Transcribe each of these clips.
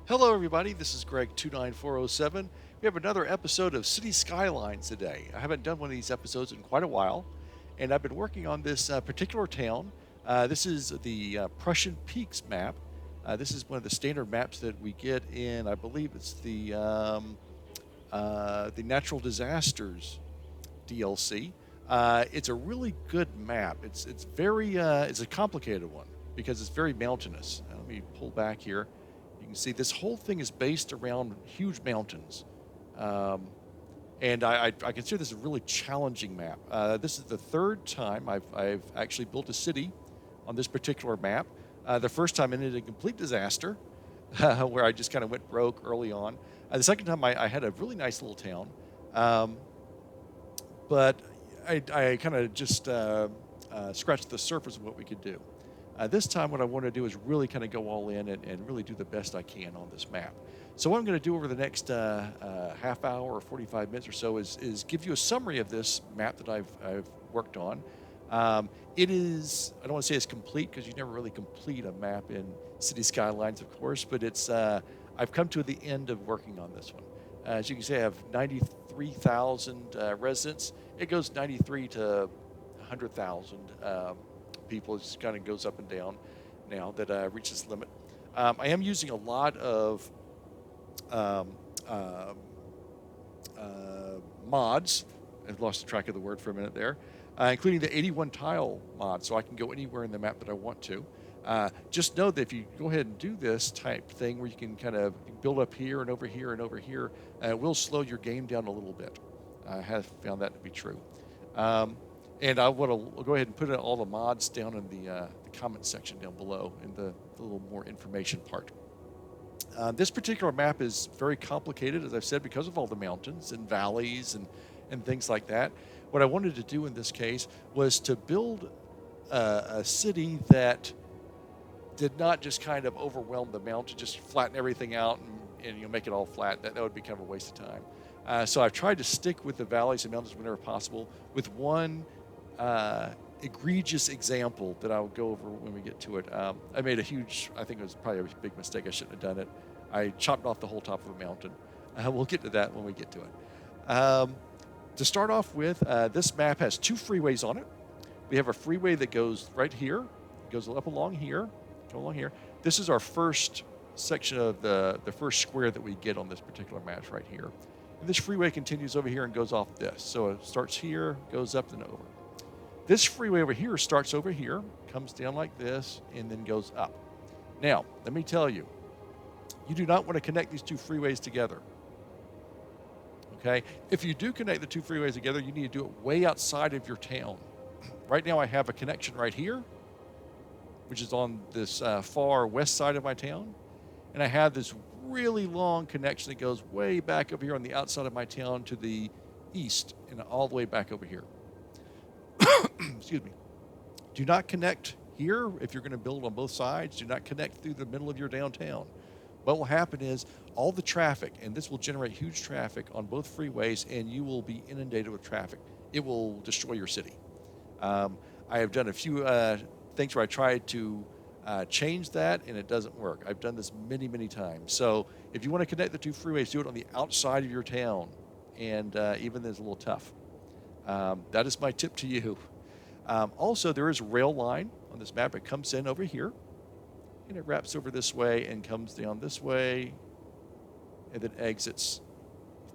Hello, everybody. This is Greg29407. We have another episode of City Skylines today. I haven't done one of these episodes in quite a while, and I've been working on this particular town. This is the Prussian Peaks map. This is one of the standard maps that we get in, I believe it's the Natural Disasters DLC. It's a really good map. It's a complicated one because it's very mountainous. Let me pull back here. You can see this whole thing is based around huge mountains. Um, and I consider this a really challenging map. This is the third time I've actually built a city on this particular map. The first time ended in complete disaster, where I just kind of went broke early on. The second time I had a really nice little town, but I kind of just scratched the surface of what we could do. This time what I want to do is really kind of go all in and really do the best I can on this map. So what I'm going to do over the next half hour or 45 minutes or so is give you a summary of this map that I've worked on. It is, I don't want to say it's complete because you never really complete a map in City Skylines, of course, but it's I've come to the end of working on this one. As you can see, I have 93,000 residents. It goes 93 to 100,000 people. It just kind of goes up and down now that I reach this limit. I am using a lot of um, uh, mods. I've lost track of the word for a minute there, including the 81 tile mod, so I can go anywhere in the map that I want to. Just know that if you go ahead and do this type thing where you can kind of build up here and over here and over here, it will slow your game down a little bit. I have found that to be true. And I want to go ahead and put all the mods down in the comment section down below in the little more information part. This particular map is very complicated, as I've said, because of all the mountains and valleys and things like that. What I wanted to do in this case was to build a city that did not just kind of overwhelm the mountain, just flatten everything out and make it all flat. That would be kind of a waste of time. So I've tried to stick with the valleys and mountains whenever possible, with one egregious example that I'll go over when we get to it. I made I think it was probably a big mistake. I shouldn't have done it. I chopped off the whole top of a mountain. We'll get to that when we get to it. To start off with, this map has two freeways on it. We have a freeway that goes right here, goes up along here, go along here. This is our first section of the first square that we get on this particular map right here. And this freeway continues over here and goes off this. So it starts here, goes up and over. This freeway over here starts over here, comes down like this, and then goes up. Now, let me tell you, you do not want to connect these two freeways together. Okay? If you do connect the two freeways together, you need to do it way outside of your town. Right now I have a connection right here, which is on this far west side of my town. And I have this really long connection that goes way back over here on the outside of my town to the east and all the way back over here. Excuse me. Do not connect here if you're going to build on both sides. Do not connect through the middle of your downtown. What will happen is all the traffic, and this will generate huge traffic on both freeways, and you will be inundated with traffic. It will destroy your city. I have done a few things where I tried to change that, and it doesn't work. I've done this many, many times. So if you want to connect the two freeways, do it on the outside of your town, and even then it's a little tough. That is my tip to you. Also, there is a rail line on this map. It comes in over here, and it wraps over this way and comes down this way, and then exits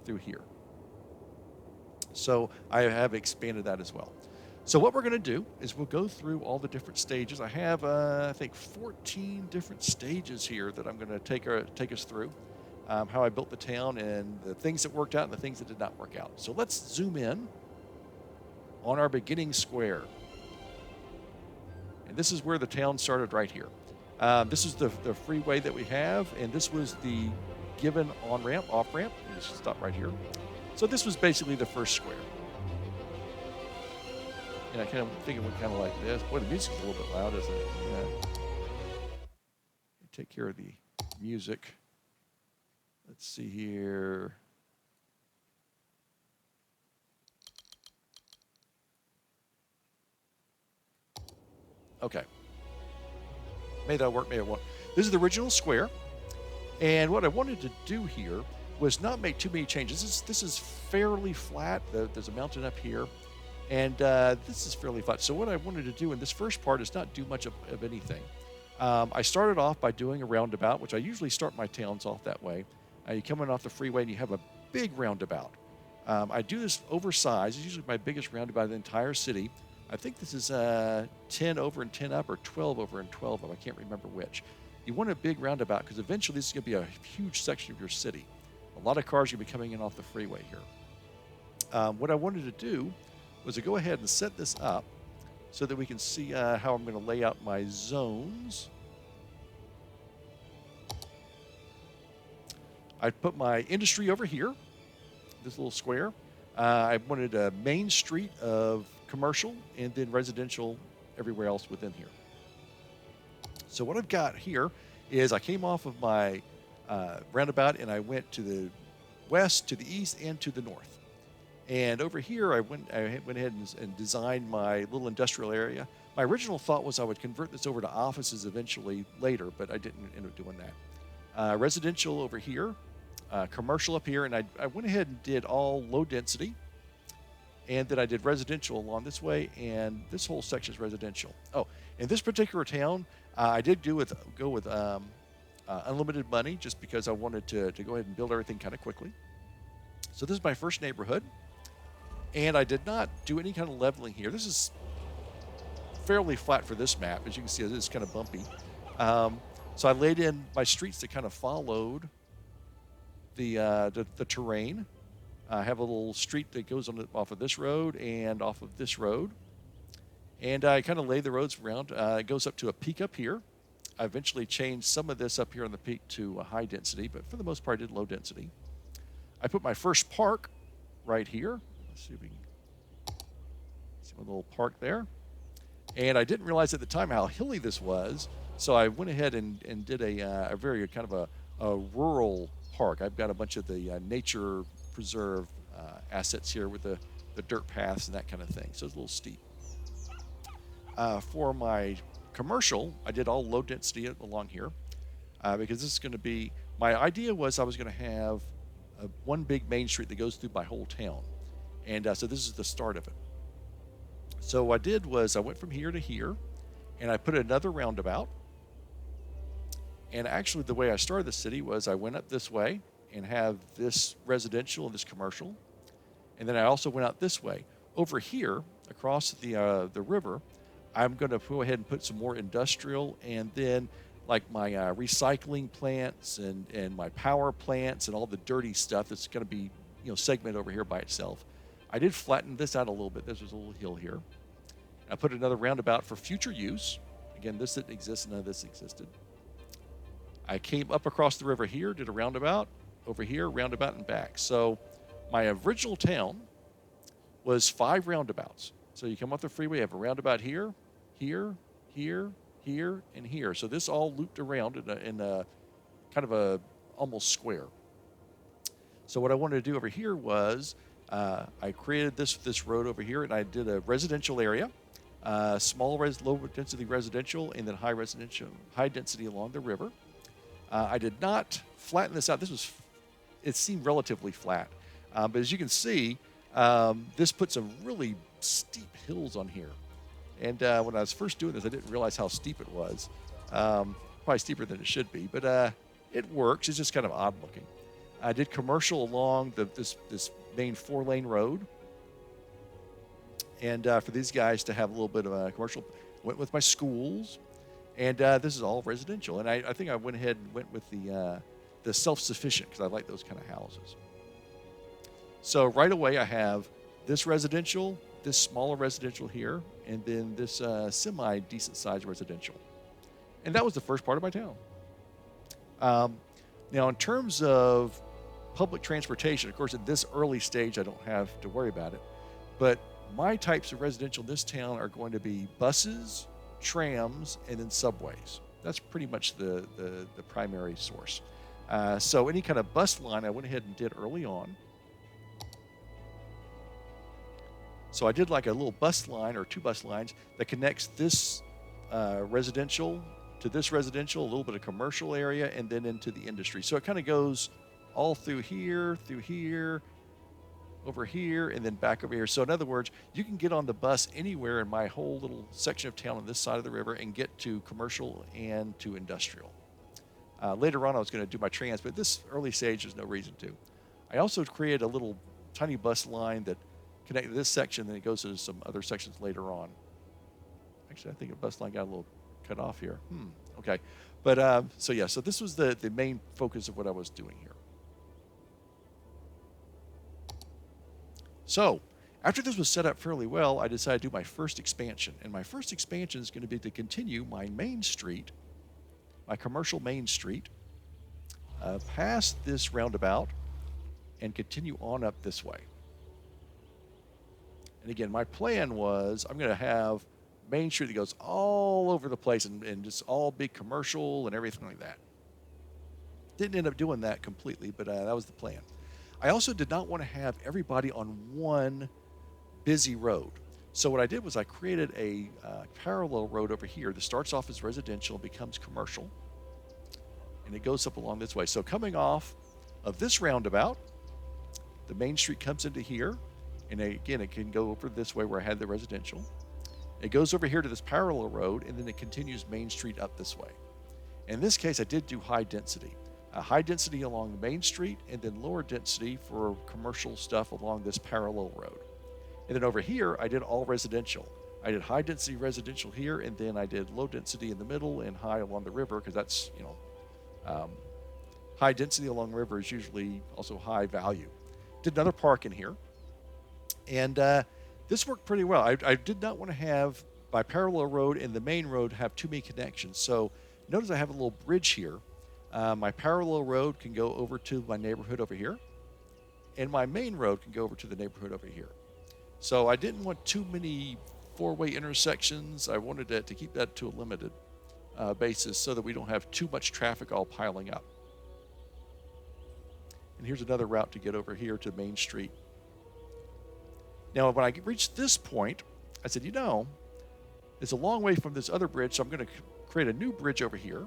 through here. So I have expanded that as well. So what we're going to do is we'll go through all the different stages. I have, I think, 14 different stages here that I'm going to take us through, how I built the town and the things that worked out and the things that did not work out. So let's zoom in on our beginning square. And this is where the town started right here. This is the freeway that we have, and this was the given on-ramp, off-ramp. Let's just stop right here. So this was basically the first square. And I kind of think it went kind of like this. Boy, the music's a little bit loud, isn't it? Yeah. Take care of the music. Let's see here. Okay. May that work, may it won't. This is the original square. And what I wanted to do here was not make too many changes. This is fairly flat. There's a mountain up here, and this is fairly flat. So what I wanted to do in this first part is not do much of anything. I started off by doing a roundabout, which I usually start my towns off that way. You come in off the freeway and you have a big roundabout. I do this oversized. It's usually my biggest roundabout in the entire city. I think this is 10 over and 10 up, or 12 over and 12 up. I can't remember which. You want a big roundabout because eventually this is going to be a huge section of your city. A lot of cars are going to be coming in off the freeway here. What I wanted to do was to go ahead and set this up so that we can see how I'm going to lay out my zones. I put my industry over here, this little square. I wanted a main street of commercial and then residential everywhere else within here. So what I've got here is I came off of my roundabout and I went to the west, to the east, and to the north. And over here, I went ahead and designed my little industrial area. My original thought was I would convert this over to offices eventually later, but I didn't end up doing that. Residential over here, commercial up here, and I went ahead and did all low density. And then I did residential along this way, and this whole section is residential. Oh, in this particular town, I did go with unlimited money just because I wanted to go ahead and build everything kind of quickly. So this is my first neighborhood, and I did not do any kind of leveling here. This is fairly flat for this map. As you can see, it is kind of bumpy. So I laid in my streets that kind of followed the terrain. I have a little street that goes off of this road and off of this road. And I kind of lay the roads around. It goes up to a peak up here. I eventually changed some of this up here on the peak to a high density, but for the most part I did low density. I put my first park right here. Let's see if we can see my little park there. And I didn't realize at the time how hilly this was, so I went ahead and did a very kind of a rural park. I've got a bunch of the nature preserve assets here with the dirt paths and that kind of thing, so it's a little steep. For my commercial, I did all low density along here because this is going to be, my idea was I was going to have one big main street that goes through my whole town, and so this is the start of it. So what I did was I went from here to here, and I put another roundabout. And actually the way I started the city was I went up this way and have this residential and this commercial. And then I also went out this way. Over here, across the river, I'm going to go ahead and put some more industrial, and then like my recycling plants and my power plants and all the dirty stuff that's going to be, segmented over here by itself. I did flatten this out a little bit. There's a little hill here. I put another roundabout for future use. Again, this didn't exist, none of this existed. I came up across the river here, did a roundabout, over here, roundabout, and back. So my original town was 5 roundabouts. So you come off the freeway, you have a roundabout here, here, here, here, and here. So this all looped around in a kind of a almost square. So what I wanted to do over here was I created this road over here, and I did a residential area, low density residential, and then high density along the river. I did not flatten this out. It seemed relatively flat, but as you can see, this put some really steep hills on here. And when I was first doing this, I didn't realize how steep it was. Probably steeper than it should be, but it works. It's just kind of odd looking. I did commercial along this main 4-lane road. And for these guys to have a little bit of a commercial, went with my schools. And this is all residential. And I think I went ahead and went with the self-sufficient because I like those kind of houses. So right away I have this residential, this smaller residential here, and then this semi-decent sized residential. And that was the first part of my town. Now in terms of public transportation, of course at this early stage I don't have to worry about it, but my types of residential in this town are going to be buses, trams, and then subways. That's pretty much the primary source. So any kind of bus line I went ahead and did early on. So I did like a little bus line or 2 bus lines that connects this residential to this residential, a little bit of commercial area, and then into the industry. So it kind of goes all through here, over here, and then back over here. So in other words, you can get on the bus anywhere in my whole little section of town on this side of the river and get to commercial and to industrial. Later on, I was going to do my trans, but at this early stage, there's no reason to. I also created a little tiny bus line that connected this section, then it goes to some other sections later on. Actually, I think a bus line got a little cut off here. Okay. But so yeah, so this was the main focus of what I was doing here. So after this was set up fairly well, I decided to do my first expansion. And my first expansion is going to be to continue my main street, my commercial main street, past this roundabout and continue on up this way. And again, my plan was I'm going to have Main Street that goes all over the place and just all big commercial and everything like that. Didn't end up doing that completely, but that was the plan. I also did not want to have everybody on one busy road. So what I did was I created a parallel road over here that starts off as residential, becomes commercial, and it goes up along this way. So coming off of this roundabout, the Main Street comes into here, and again, it can go over this way where I had the residential. It goes over here to this parallel road, and then it continues Main Street up this way. In this case, I did do high density. High density along the Main Street, and then lower density for commercial stuff along this parallel road. And then over here, I did all residential. I did high density residential here, and then I did low density in the middle and high along the river, because that's, high density along the river is usually also high value. Did another park in here. And this worked pretty well. I did not want to have my parallel road and the main road have too many connections. So notice I have a little bridge here. My parallel road can go over to my neighborhood over here, and my main road can go over to the neighborhood over here. So I didn't want too many four-way intersections. I wanted to keep that to a limited basis so that we don't have too much traffic all piling up. And here's another route to get over here to Main Street. Now, when I reached this point, I said, it's a long way from this other bridge, so I'm going to create a new bridge over here,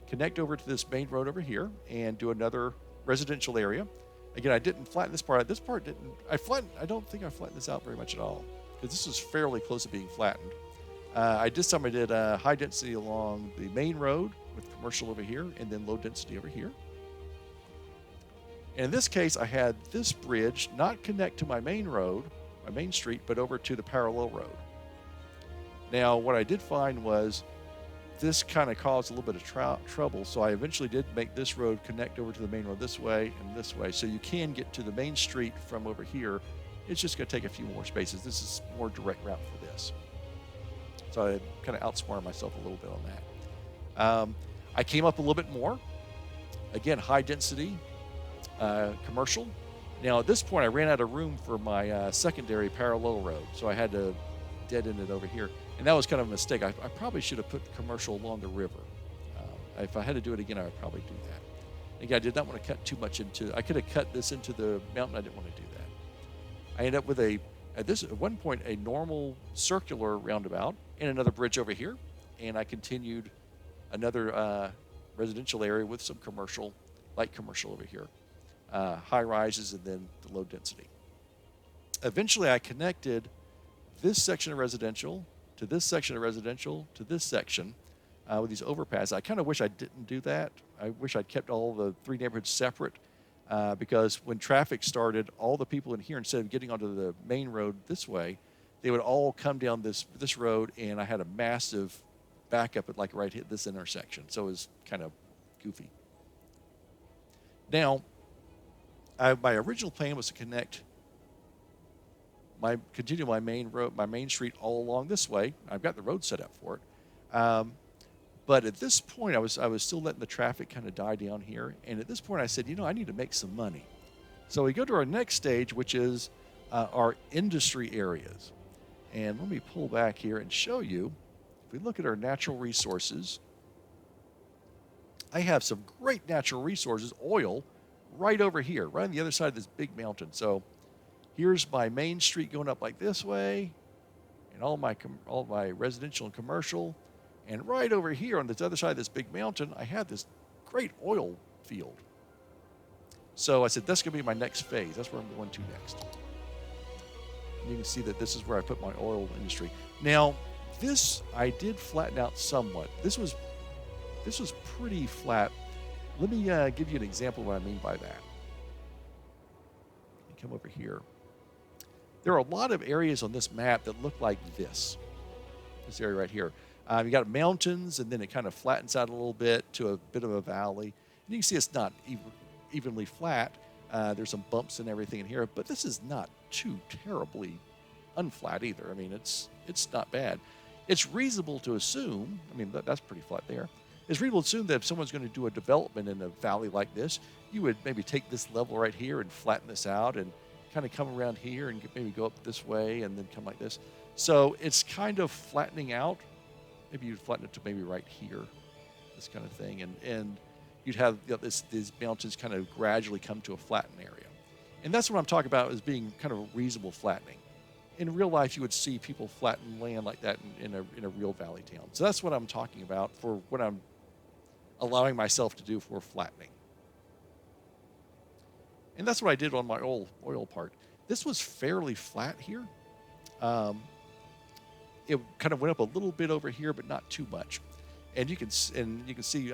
connect over to this main road over here, and do another residential area. Again, I didn't flatten this part. This part didn't. I don't think I flattened this out very much at all, because this was fairly close to being flattened. This time I did high density along the main road with commercial over here, and then low density over here. And in this case, I had this bridge not connect to my main road, my main street, but over to the parallel road. Now, what I did find was this kind of caused a little bit of trouble, so I eventually did make this road connect over to the main road this way and this way, so you can get to the main street from over here. It's just going to take a few more spaces. This is a more direct route for this. So I kind of outsmarted myself a little bit on that. I came up a little bit more. Again, high density, commercial. Now at this point I ran out of room for my secondary parallel road, so I had to dead end it over here, and that was kind of a mistake. I probably should have put commercial along the river. If I had to do it again, I would probably do that. Again, I did not want to cut too much into. I could have cut this into the mountain. I didn't want to do that. I ended up with at one point a normal circular roundabout and another bridge over here, and I continued another residential area with some commercial, light commercial over here. High rises, and then the low density. Eventually, I connected this section of residential to this section of residential to this section with these overpasses. I kind of wish I didn't do that. I wish I'd kept all the three neighborhoods separate because when traffic started, all the people in here, instead of getting onto the main road this way, they would all come down this road, and I had a massive backup at right at this intersection. So it was kind of goofy. Now, my original plan was to continue my main road, my main street all along this way. I've got the road set up for it. But at this point, I was still letting the traffic kind of die down here. And at this point, I said, I need to make some money. So we go to our next stage, which is our industry areas. And let me pull back here and show you. If we look at our natural resources, I have some great natural resources, oil, right over here, right on the other side of this big mountain. So here's my main street going up like this way, and all my residential and commercial, And right over here on this other side of this big mountain, I had this great oil field. So I said, that's going to be my next phase. That's where I'm going to next. And you can see that this is where I put my oil industry. Now, this I did flatten out somewhat. This was pretty flat. Let me give you an example of what I mean by that. Let me come over here. There are a lot of areas on this map that look like this area right here. You got mountains, and then it kind of flattens out a little bit to a bit of a valley. And you can see it's not evenly flat. There's some bumps and everything in here, but this is not too terribly unflat either. I mean, it's not bad. It's reasonable to assume, I mean, that's pretty flat there. It's reasonable to assume that if someone's going to do a development in a valley like this, you would maybe take this level right here and flatten this out and kind of come around here and maybe go up this way and then come like this. So it's kind of flattening out. Maybe you'd flatten it to maybe right here, this kind of thing. And you'd have these mountains kind of gradually come to a flattened area. And that's what I'm talking about as being kind of a reasonable flattening. In real life, you would see people flatten land like that in a real valley town. So that's what I'm talking about for what I'm allowing myself to do for flattening. And that's what I did on my oil part. This was fairly flat here. It kind of went up a little bit over here, but not too much. And you can see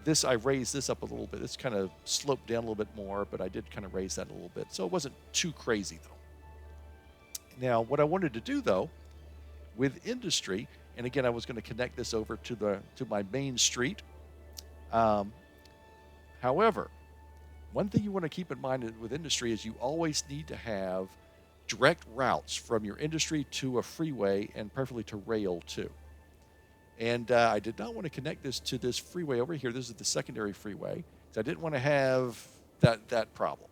this. I raised this up a little bit. This kind of sloped down a little bit more, but I did kind of raise that a little bit. So it wasn't too crazy though. Now, what I wanted to do though, with industry, and again, I was going to connect this over to my main street. However, one thing you want to keep in mind with industry is you always need to have direct routes from your industry to a freeway, and preferably to rail too. And I did not want to connect this to this freeway over here. This is the secondary freeway, because I didn't want to have that problem.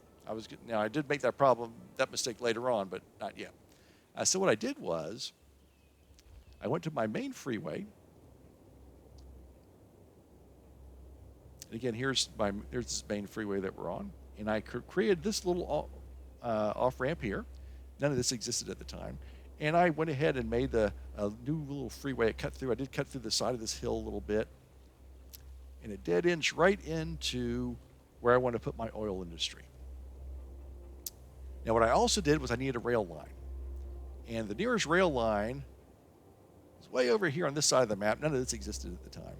Now I did make that mistake later on, but not yet. So what I did was, I went to my main freeway. And again, there's this main freeway that we're on, and I created this little off ramp here. None of this existed at the time. And I went ahead and made a new little freeway. I did cut through the side of this hill a little bit. And it dead ends right into where I want to put my oil industry. Now what I also did was I needed a rail line. And the nearest rail line is way over here on this side of the map. None of this existed at the time.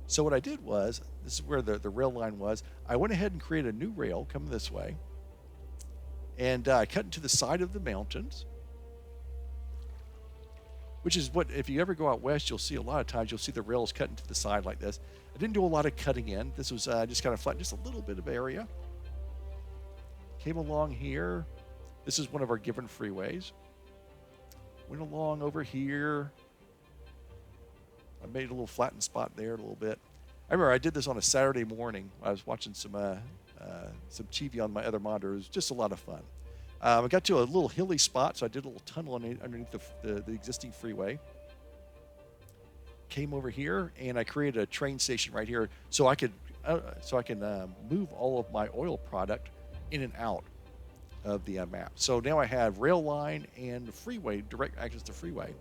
So what I did was, this is where the rail line was, I went ahead and created a new rail coming this way. And I cut into the side of the mountains, which is what, if you ever go out west, you'll see a lot of times, you'll see the rails cut into the side like this. I didn't do a lot of cutting in. This was just kind of flat, just a little bit of area. Came along here. This is one of our given freeways. Went along over here. I made a little flattened spot there a little bit. I remember I did this on a Saturday morning. I was watching some TV on my other monitor. It was just a lot of fun. I got to a little hilly spot, so I did a little tunnel underneath the existing freeway. Came over here, and I created a train station right here, so I can move all of my oil product in and out of the map. So now I have rail line and freeway, direct access to freeway.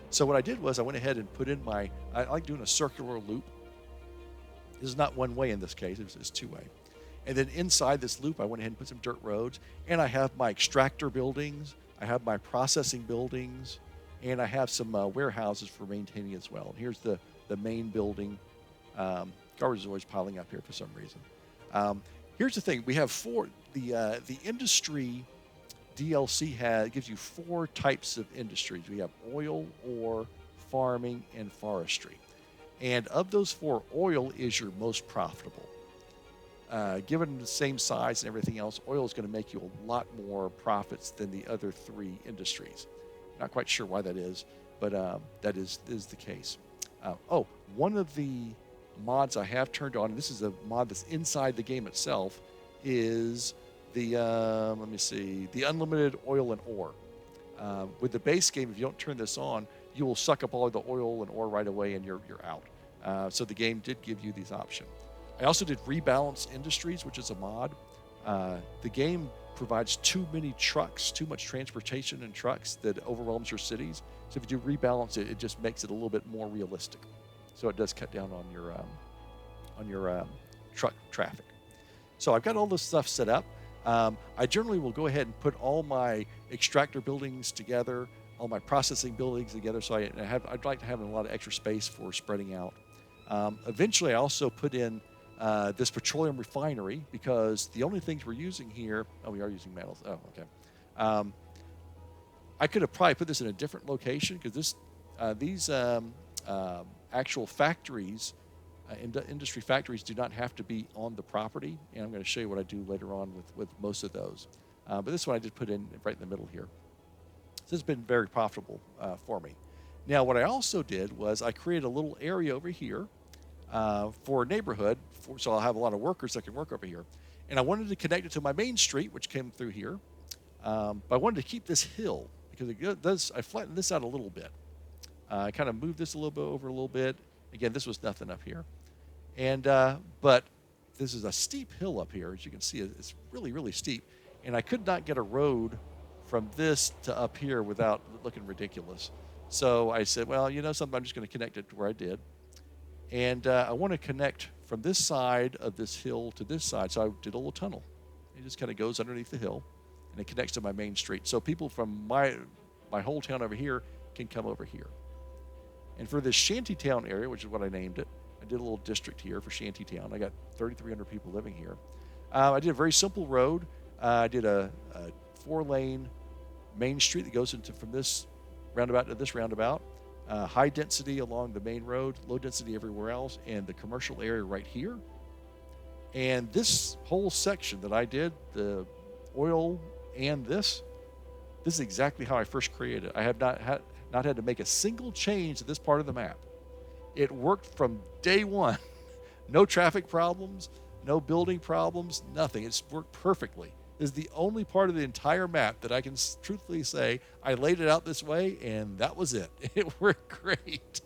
So what I did was I went ahead and put in I like doing a circular loop. This is not one way in this case, it's two way. And then inside this loop, I went ahead and put some dirt roads, and I have my extractor buildings, I have my processing buildings, and I have some warehouses for maintaining as well. And here's the main building. Garbage is always piling up here for some reason. Here's the thing: we have the industry DLC gives you 4 types of industries. We have oil, ore, farming, and forestry. And of those 4, oil is your most profitable. Given the same size and everything else, oil is going to make you a lot more profits than the other 3 industries. Not quite sure why that is, but that is the case. One of the mods I have turned on, and this is a mod that's inside the game itself, is the the unlimited oil and ore. With the base game, if you don't turn this on, you will suck up all of the oil and ore right away, and you're out. So the game did give you these options. I also did rebalance industries, which is a mod. The game provides too many trucks, too much transportation and trucks that overwhelms your cities. So if you do rebalance it, it just makes it a little bit more realistic. So it does cut down on your truck traffic. So I've got all this stuff set up. I generally will go ahead and put all my extractor buildings together, all my processing buildings together. So I'd like to have a lot of extra space for spreading out. Eventually, I also put in this petroleum refinery, because the only things we're using here, we are using metals. Oh, okay. I could have probably put this in a different location, because these actual factories, industry factories, do not have to be on the property, and I'm going to show you what I do later on with most of those. But this one I did put in right in the middle here. So this has been very profitable for me. Now, what I also did was I created a little area over here for a neighborhood, so I'll have a lot of workers that can work over here. And I wanted to connect it to my main street, which came through here. But I wanted to keep this hill, because I flattened this out a little bit. I kind of moved this a little bit over a little bit. Again, this was nothing up here. And but this is a steep hill up here. As you can see, it's really, really steep. And I could not get a road from this to up here without looking ridiculous. So I said, well, you know something, I'm just going to connect it to where I did. And I want to connect from this side of this hill to this side. So I did a little tunnel. It just kind of goes underneath the hill, and it connects to my main street. So people from my whole town over here can come over here. And for this Shanty Town area, which is what I named it, I did a little district here for Shanty Town. I got 3,300 people living here. I did a very simple road. I did a 4-lane main street that goes from this roundabout to this roundabout. High density along the main road, low density everywhere else, and the commercial area right here. And this whole section that I did, the oil and this is exactly how I first created it. I have not had to make a single change to this part of the map. It worked from day one. No traffic problems, no building problems, nothing. It's worked perfectly. This is the only part of the entire map that I can truthfully say I laid it out this way, and that was it. It worked great.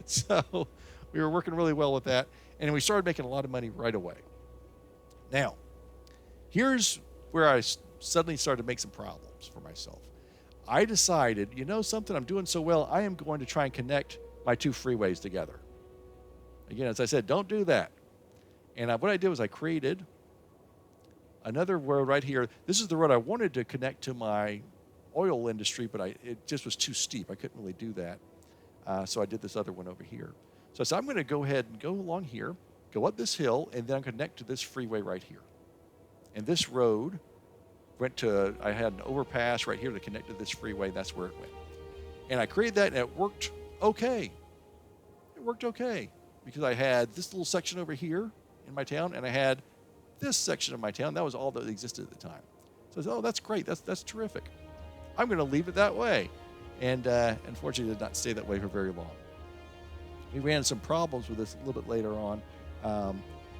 So we were working really well with that, and we started making a lot of money right away. Now, here's where I suddenly started to make some problems for myself. I decided, you know something, I'm doing so well, I am going to try and connect my two freeways together. Again, as I said, don't do that. And what I did was I created another road right here. This is the road I wanted to connect to my oil industry, but it just was too steep. I couldn't really do that. So I did this other one over here. So I said, I'm going to go ahead and go along here, go up this hill, and then connect to this freeway right here. And this road I had an overpass right here to connect to this freeway. That's where it went. And I created that, and it worked okay. It worked okay, because I had this little section over here in my town, and I had this section of my town. That was all that existed at the time. So I said, oh, that's great. That's terrific. I'm going to leave it that way. And unfortunately, it did not stay that way for very long. We ran into some problems with this a little bit later on,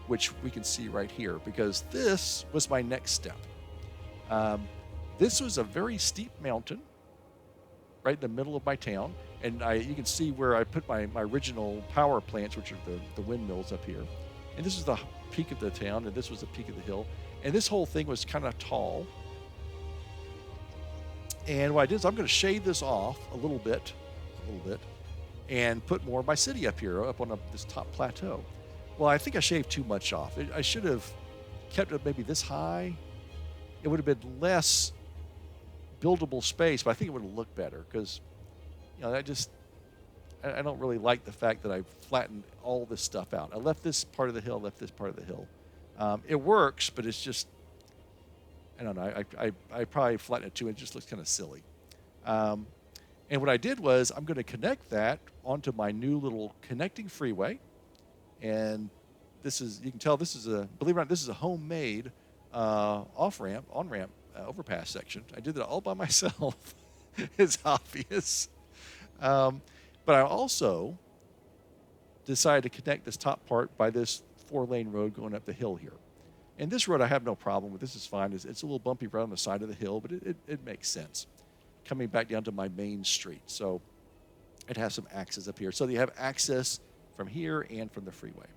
which we can see right here, because this was my next step. This was a very steep mountain right in the middle of my town. And you can see where I put my original power plants, which are the windmills up here. And this is the peak of the town, and this was the peak of the hill. And this whole thing was kind of tall. And what I did is I'm going to shade this off a little bit, and put more of my city up here, up on this top plateau. Well, I think I shaved too much off. I should have kept it maybe this high. It would have been less buildable space, but I think it would have looked better, because, you know, I don't really like the fact that I flattened all this stuff out. I left this part of the hill, left this part of the hill. It works, but it's just, I don't know, I probably flattened it too. It just looks kind of silly. And what I did was I'm going to connect that onto my new little connecting freeway. And this is, you can tell this is believe it or not, this is a homemade on-ramp, overpass section. I did that all by myself. It's obvious. But I also decided to connect this top part by this 4-lane road going up the hill here. And this road I have no problem with. This is fine. It's a little bumpy right on the side of the hill, but it makes sense. Coming back down to my main street. So it has some access up here. So you have access from here and from the freeway.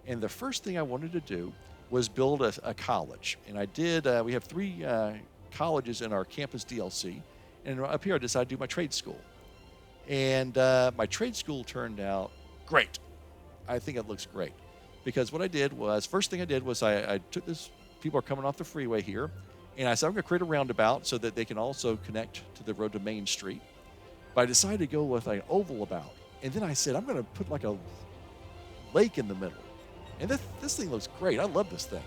And the first thing I wanted to do was build a college. And I did, we have 3 colleges in our campus DLC. And up here, I decided to do my trade school. And my trade school turned out great. I think it looks great. Because what I did was, first thing I did was I took this, people are coming off the freeway here, and I said, I'm going to create a roundabout so that they can also connect to the road to Main Street. But I decided to go with an oval about. And then I said, I'm going to put like a lake in the middle. And this thing looks great. I love this thing.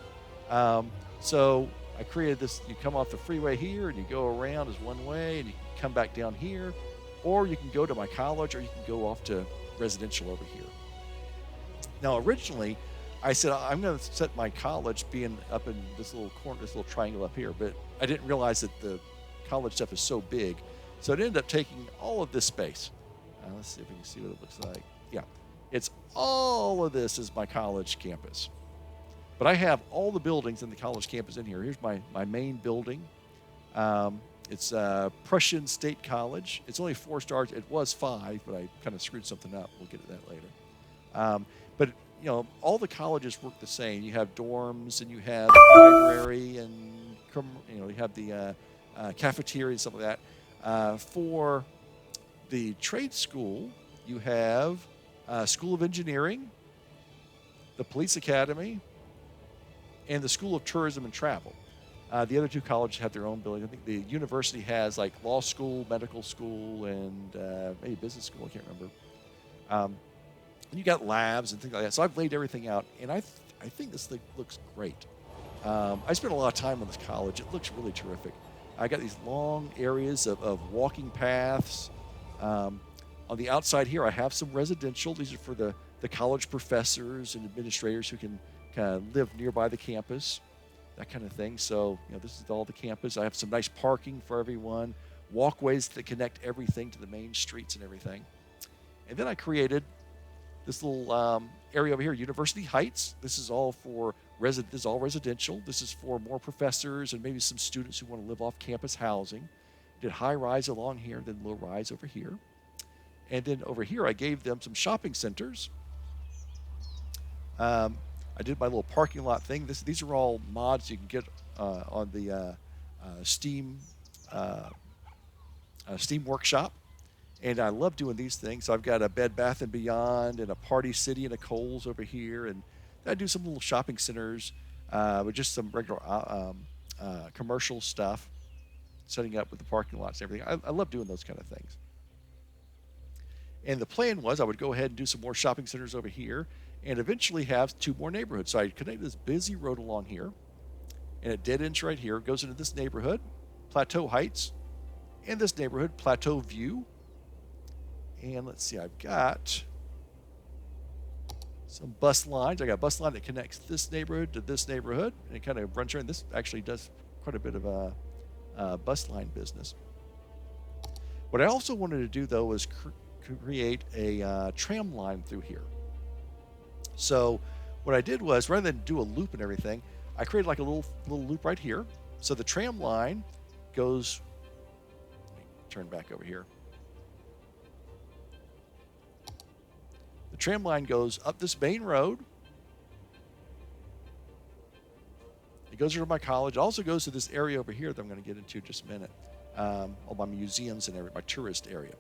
So I created this. You come off the freeway here, and you go around as one way, and you can come back down here. Or you can go to my college, or you can go off to residential over here. Now, originally, I said, I'm going to set my college being up in this little corner, this little triangle up here, but I didn't realize that the college stuff is so big. So it ended up taking all of this space. Let's see if we can see what it looks like. Yeah, it's all of this is my college campus. But I have all the buildings in the college campus in here. Here's my main building. It's Prussian State College. It's only 4 stars. It was 5, but I kind of screwed something up. We'll get to that later. But you know, all the colleges work the same. You have dorms, and you have library, and you have the cafeteria and stuff like that. For the trade school, you have School of Engineering, the Police Academy, and the School of Tourism and Travel. The other 2 colleges have their own building. I think the university has like law school, medical school, and maybe business school. I can't remember. And you got labs and things like that. So I've laid everything out, and I think this thing looks great. I spent a lot of time on this college. It looks really terrific. I got these long areas of walking paths. On the outside here, I have some residential. These are for the college professors and administrators who can kind of live nearby the campus, that kind of thing. So, this is all the campus. I have some nice parking for everyone, walkways that connect everything to the main streets and everything. And then I created this little area over here, University Heights. This is all for this is all residential. This is for more professors and maybe some students who want to live off campus housing. Did high rise along here, then low rise over here. And then over here, I gave them some shopping centers. I did my little parking lot thing. These are all mods you can get on the Steam Workshop. And I love doing these things. So I've got a Bed Bath & Beyond and a Party City and a Kohl's over here. And I do some little shopping centers with just some regular commercial stuff, setting up with the parking lots and everything. I love doing those kind of things. And the plan was I would go ahead and do some more shopping centers over here and eventually have 2 more neighborhoods. So I connected this busy road along here, and it dead ends right here. It goes into this neighborhood, Plateau Heights, and this neighborhood, Plateau View. And let's see, I've got some bus lines. I got a bus line that connects this neighborhood to this neighborhood, and it kind of runs around. This actually does quite a bit of a bus line business. What I also wanted to do, though, was create a tram line through here. So what I did was, rather than do a loop and everything, I created like a little loop right here. So the tram line goes, let me turn back over here. The tram line goes up this main road. It goes over to my college. It also goes to this area over here that I'm going to get into in just a minute. All my museums and everything, my tourist area.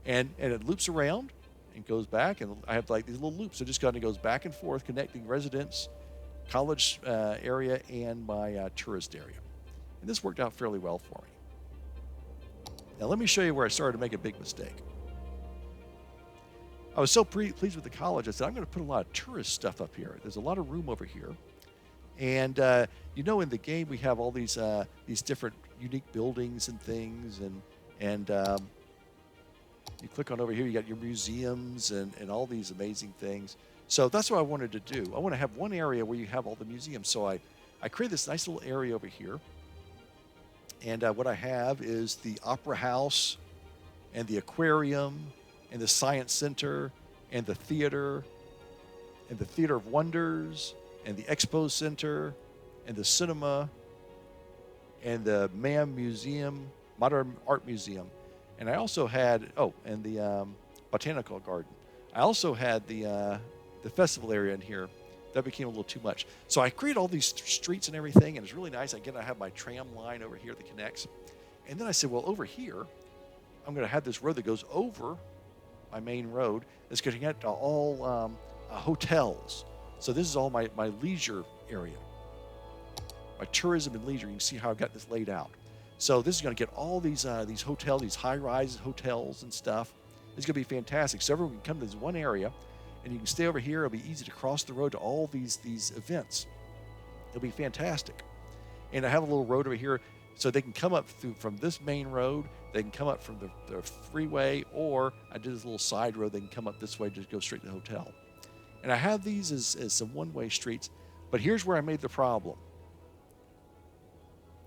And it loops around and goes back. And I have like these little loops. So it just kind of goes back and forth, connecting residents, college area, and my tourist area. And this worked out fairly well for me. Now let me show you where I started to make a big mistake. I was so pleased with the college, I said, I'm going to put a lot of tourist stuff up here. There's a lot of room over here. And, in the game, we have all these different unique buildings and things. And you click on over here, you got your museums and all these amazing things. So that's what I wanted to do. I want to have one area where you have all the museums. So I created this nice little area over here. And what I have is the Opera House and the aquarium and the Science Center and the Theater and the Theater of Wonders and the Expo Center and the cinema and the MAM Museum, Modern Art Museum. And I also had, and the Botanical Garden. I also had the festival area in here that became a little too much. So I created all these streets and everything, and it's really nice. Again, I have my tram line over here that connects. And then I said, well, over here, I'm going to have this road that goes over my main road that's going to connect to all hotels. So this is all my leisure area, my tourism and leisure. You can see how I've got this laid out. So this is going to get all these hotels, these high-rise hotels and stuff. It's going to be fantastic. So everyone can come to this one area, and you can stay over here. It'll be easy to cross the road to all these events. It'll be fantastic. And I have a little road over here, so they can come up from this main road. They can come up from the freeway, or I did this little side road. They can come up this way to go straight to the hotel. And I have these as some one-way streets, but here's where I made the problem.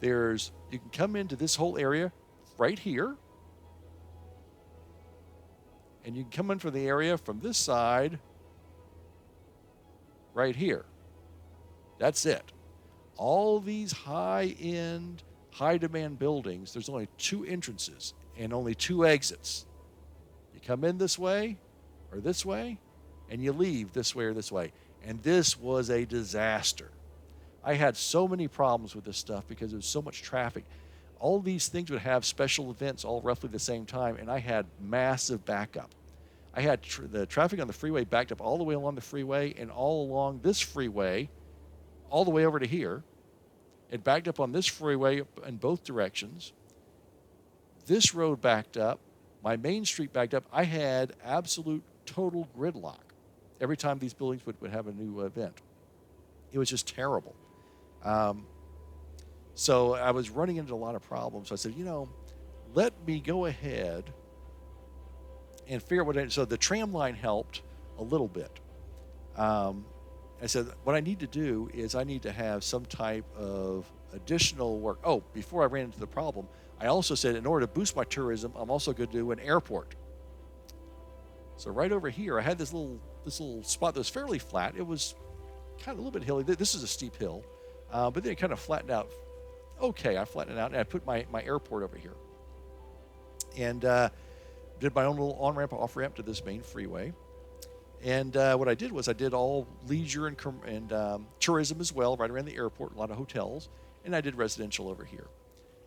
You can come into this whole area right here, and you can come in from the area from this side right here. That's it. All these high-end, high-demand buildings, there's only 2 entrances and only 2 exits. You come in this way or this way, and you leave this way or this way. And this was a disaster. I had so many problems with this stuff because there was so much traffic. All these things would have special events all roughly the same time, and I had massive backup. I had the traffic on the freeway backed up all the way along the freeway and all along this freeway, all the way over to here. It backed up on this freeway in both directions. This road backed up. My main street backed up. I had absolute total gridlock every time these buildings would have a new event. It was just terrible. So I was running into a lot of problems. So I said, let me go ahead and figure out so the tram line helped a little bit. I said, what I need to do is I need to have some type of additional work. Oh, before I ran into the problem, I also said in order to boost my tourism, I'm also going to do an airport. So right over here, I had this little spot that was fairly flat. It was kind of a little bit hilly. This is a steep hill, but then it kind of flattened out. Okay, I flattened it out, and I put my airport over here. And did my own little on-ramp, off-ramp to this main freeway. And what I did was I did all leisure and tourism as well, right around the airport, a lot of hotels. And I did residential over here.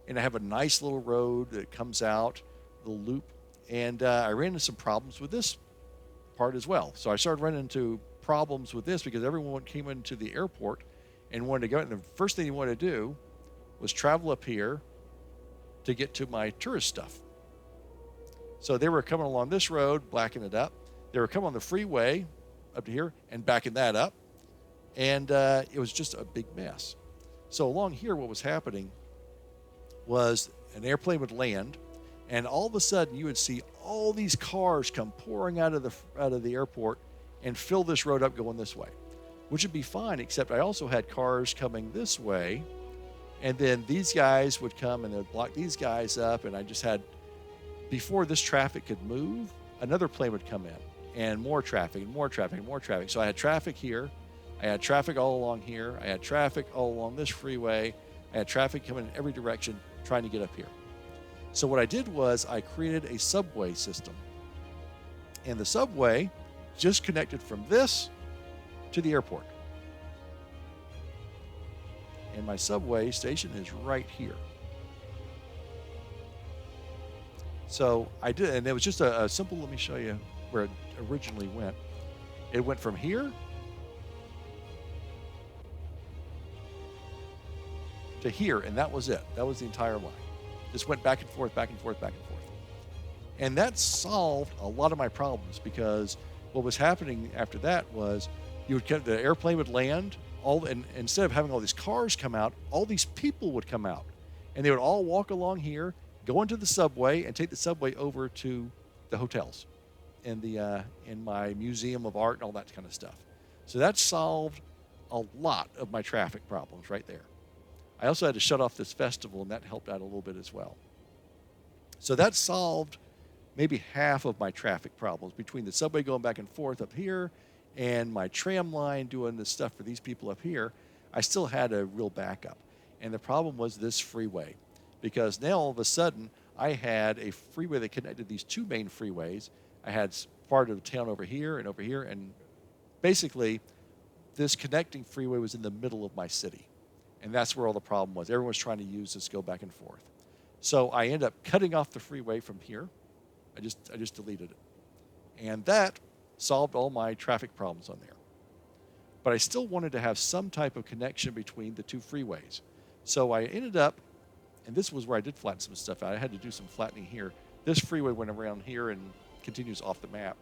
And I have a nice little road that comes out, the loop. And I ran into some problems with this part as well. So I started running into problems with this because everyone came into the airport and wanted to go. And the first thing they wanted to do was travel up here to get to my tourist stuff. So they were coming along this road, blacking it up. They were coming on the freeway up to here and backing that up. And it was just a big mess. So along here, what was happening was an airplane would land, and all of a sudden you would see all these cars come pouring out of the airport and fill this road up going this way, which would be fine, except I also had cars coming this way, and then these guys would come and they'd block these guys up, and I just had, before this traffic could move, another plane would come in, and more traffic, and more traffic, and more traffic. So I had traffic here, I had traffic all along here, I had traffic all along this freeway, I had traffic coming in every direction trying to get up here. So what I did was I created a subway system. And the subway just connected from this to the airport. And my subway station is right here. So I did, and it was just a simple, let me show you where it originally went. It went from here to here, and that was it. That was the entire line. Just went back and forth, back and forth, back and forth. And that solved a lot of my problems, because what was happening after that was the airplane would land, and instead of having all these cars come out, all these people would come out. And they would all walk along here, go into the subway, and take the subway over to the hotels and in my museum of art and all that kind of stuff. So that solved a lot of my traffic problems right there. I also had to shut off this festival, and that helped out a little bit as well. So that solved maybe half of my traffic problems between the subway going back and forth up here and my tram line doing the stuff for these people up here. I still had a real backup. And the problem was this freeway, because now all of a sudden I had a freeway that connected these 2 main freeways. I had part of the town over here, and basically this connecting freeway was in the middle of my city. And that's where all the problem was. Everyone was trying to use this, go back and forth. So I ended up cutting off the freeway from here. I just deleted it. And that solved all my traffic problems on there. But I still wanted to have some type of connection between the two freeways. So I ended up, and this was where I did flatten some stuff out. I had to do some flattening here. This freeway went around here and continues off the map.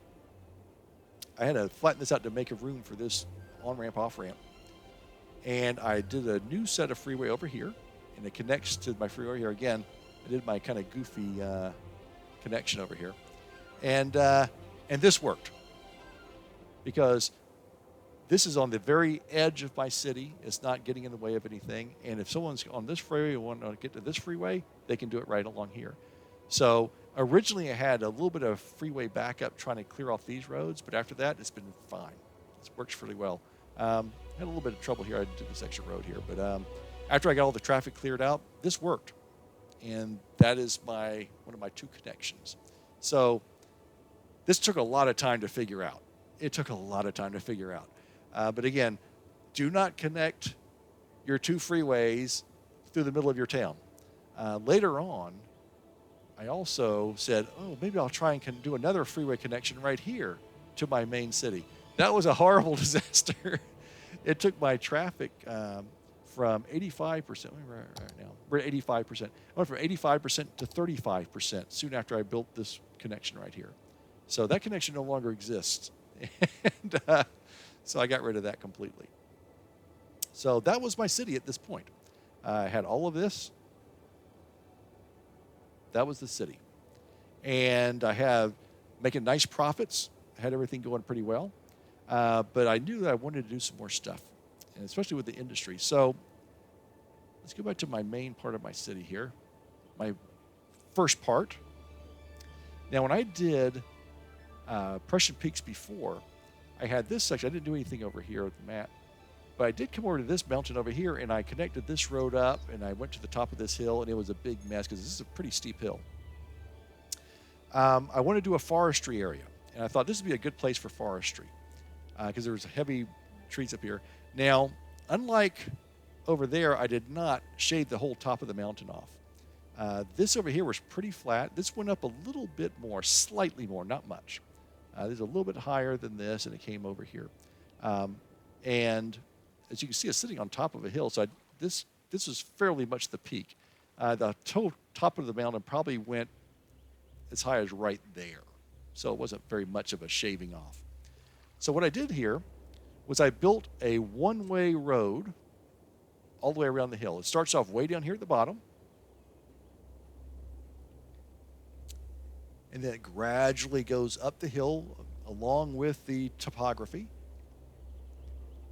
I had to flatten this out to make a room for this on-ramp, off-ramp. And I did a new set of freeway over here, and it connects to my freeway here. Again, I did my kind of goofy connection over here. And this worked, because this is on the very edge of my city. It's not getting in the way of anything. And if someone's on this freeway and want to get to this freeway, they can do it right along here. So originally I had a little bit of freeway backup trying to clear off these roads, but after that, it's been fine. It works really well. Had a little bit of trouble here. I did this extra road here, but after I got all the traffic cleared out, this worked. And that is one of my two connections. So this took a lot of time to figure out. It took a lot of time to figure out. But again, do not connect your two freeways through the middle of your town. Later on, I also said, oh, maybe I'll try and do another freeway connection right here to my main city. That was a horrible disaster. It took my traffic from 85%, right now, we're at 85%. I went from 85% to 35% soon after I built this connection right here. So that connection no longer exists. And so I got rid of that completely. So that was my city at this point. I had all of this. That was the city. And I have making nice profits. I had everything going pretty well. But I knew that I wanted to do some more stuff, and especially with the industry. So let's go back to my main part of my city here, my first part. Now, when I did Prussian Peaks before, I had this section. I didn't do anything over here with the map, but I did come over to this mountain over here, and I connected this road up, and I went to the top of this hill, and it was a big mess because this is a pretty steep hill. I wanted to do a forestry area, and I thought this would be a good place for forestry because there was heavy trees up here. Now, unlike over there, I did not shade the whole top of the mountain off. This over here was pretty flat. This went up a little bit more, slightly more, not much. This is a little bit higher than this, and it came over here. And as you can see, it's sitting on top of a hill. So this is fairly much the peak. The top of the mountain probably went as high as right there. So it wasn't very much of a shaving off. So what I did here was I built a one-way road all the way around the hill. It starts off way down here at the bottom, and then it gradually goes up the hill along with the topography,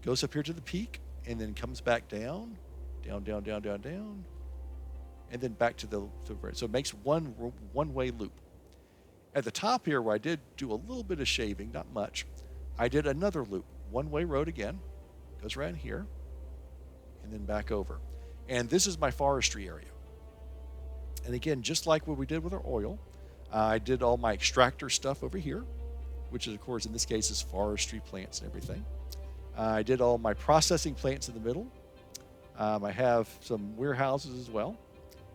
goes up here to the peak, and then comes back down, down, and then back to the right. So it makes one-way loop. At the top here, where I did do a little bit of shaving, not much, I did another loop, one-way road again, goes around here, and then back over. And this is my forestry area. And again, just like what we did with our oil, I did all my extractor stuff over here, which is, of course, in this case, is forestry plants and everything. I did all my processing plants in the middle. I have some warehouses as well.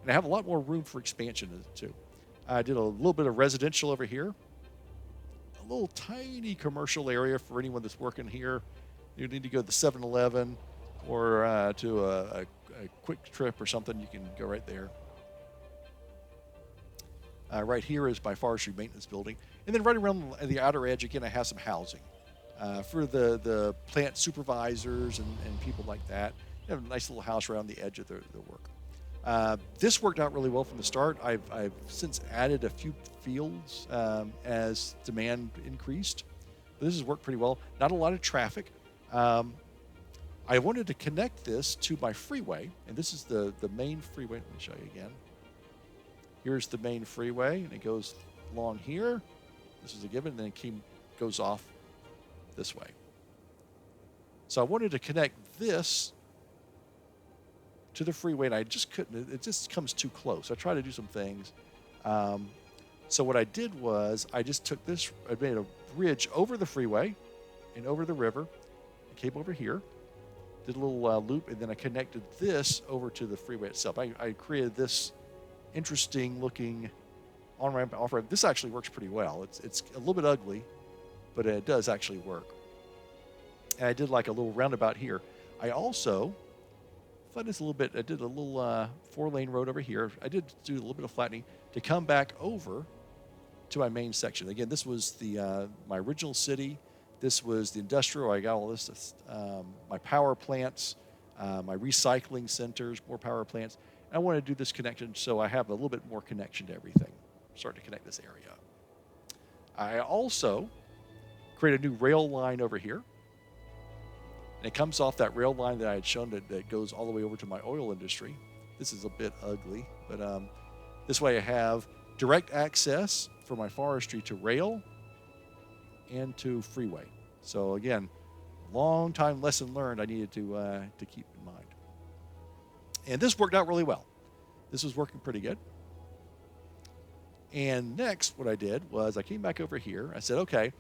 And I have a lot more room for expansion too. I did a little bit of residential over here. A little tiny commercial area for anyone that's working here. You need to go to the 7-Eleven or to a quick trip or something, you can go right there. Right here is my forestry maintenance building. And then right around the outer edge, again, I have some housing for the plant supervisors and people like that. You have a nice little house around the edge of their work. This worked out really well from the start. I've since added a few fields as demand increased. But this has worked pretty well. Not a lot of traffic. I wanted to connect this to my freeway, and this is the main freeway. Let me show you again. Here's the main freeway, and it goes along here. This is a given, and then it goes off this way. So I wanted to connect this to the freeway, and I just couldn't. It just comes too close. I tried to do some things. So what I did was I just took this. I made a bridge over the freeway and over the river. It came over here, did a little loop, and then I connected this over to the freeway itself. I created this interesting looking on-ramp, off-ramp. This actually works pretty well. It's a little bit ugly, but it does actually work. And I did like a little roundabout here. I also flattened this a little bit. I did a little 4-lane road over here. I did do a little bit of flattening to come back over to my main section. Again, this was the my original city. This was the industrial. I got all this, my power plants, my recycling centers, more power plants. And I want to do this connection so I have a little bit more connection to everything. Start to connect this area. I also create a new rail line over here. And it comes off that rail line that I had shown that goes all the way over to my oil industry. This is a bit ugly, but this way I have direct access for my forestry to rail and to freeway. So again, long time lesson learned I needed to keep in mind. And this worked out really well. This was working pretty good. And next, what I did was I came back over here. I said, okay,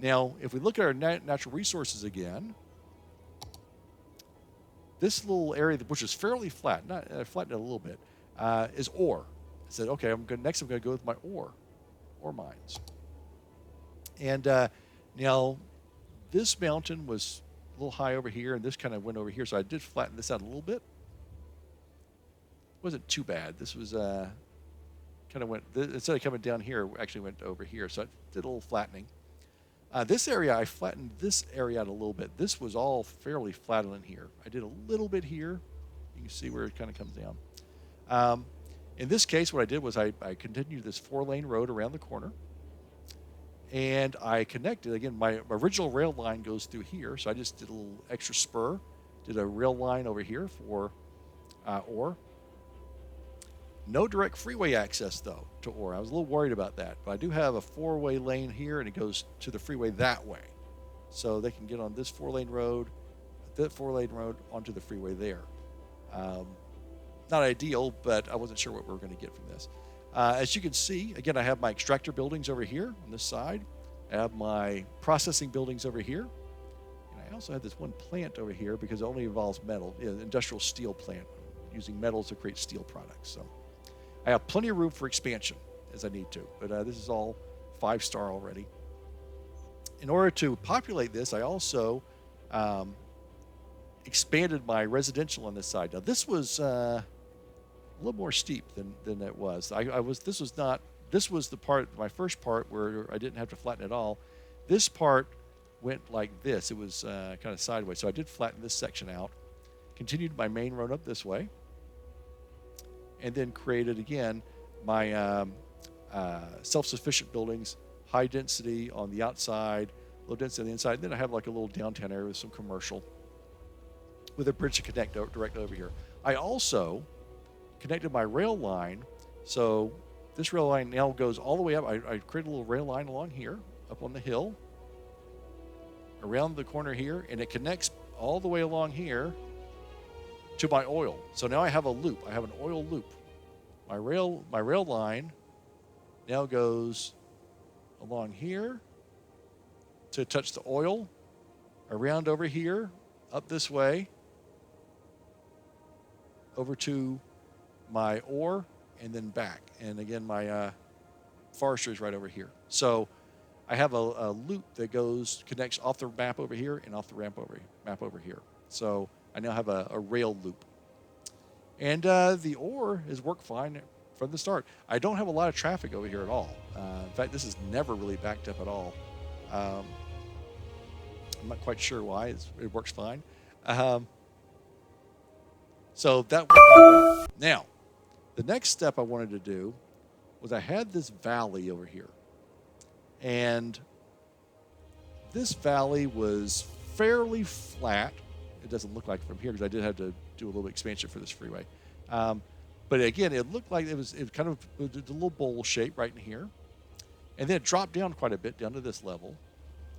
now if we look at our natural resources again, this little area, which is fairly flat, I flattened it a little bit, is ore. I said, okay, next I'm going to go with my ore mines. And now this mountain was a little high over here, and this kind of went over here, so I did flatten this out a little bit. It wasn't too bad. This was kind of went, instead of coming down here, actually went over here, so I did a little flattening. This area, I flattened this area out a little bit. This was all fairly flat in here. I did a little bit here. You can see where it kind of comes down. In this case, what I did was I continued this 4-lane road around the corner. And I connected, again, my original rail line goes through here. So I just did a little extra spur. Did a rail line over here for ore. No direct freeway access, though, to ore. I was a little worried about that. But I do have a 4-way lane here, and it goes to the freeway that way. So they can get on this 4-lane road, that 4-lane road, onto the freeway there. Not ideal, but I wasn't sure what we were going to get from this. As you can see, again, I have my extractor buildings over here on this side. I have my processing buildings over here. And I also have this one plant over here because it only involves metal, industrial steel plant, using metals to create steel products. So I have plenty of room for expansion as I need to, but this is all 5-star already. In order to populate this, I also expanded my residential on this side. Now this was a little more steep than it was. This was the part, my first part where I didn't have to flatten at all. This part went like this. It was kind of sideways. So I did flatten this section out, continued my main road up this way, and then created again my self-sufficient buildings, high density on the outside, low density on the inside. And then I have like a little downtown area with some commercial with a bridge to connect directly over here. I also connected my rail line. So this rail line now goes all the way up. I created a little rail line along here, up on the hill, around the corner here, and it connects all the way along here to my oil. So now I have a loop. I have an oil loop. My rail line now goes along here to touch the oil, around over here, up this way, over to my ore, and then back. And again, my forestry is right over here. So I have a loop that connects off the map over here and off the map over here. So I now have a rail loop. And the ore has worked fine from the start. I don't have a lot of traffic over here at all. In fact, this is never really backed up at all. I'm not quite sure why. It works fine. So that worked out well. Now, the next step I wanted to do was I had this valley over here. And this valley was fairly flat. It doesn't look like it from here because I did have to do a little expansion for this freeway. But again, it looked like it was kind of a little bowl shape right in here. And then it dropped down quite a bit down to this level.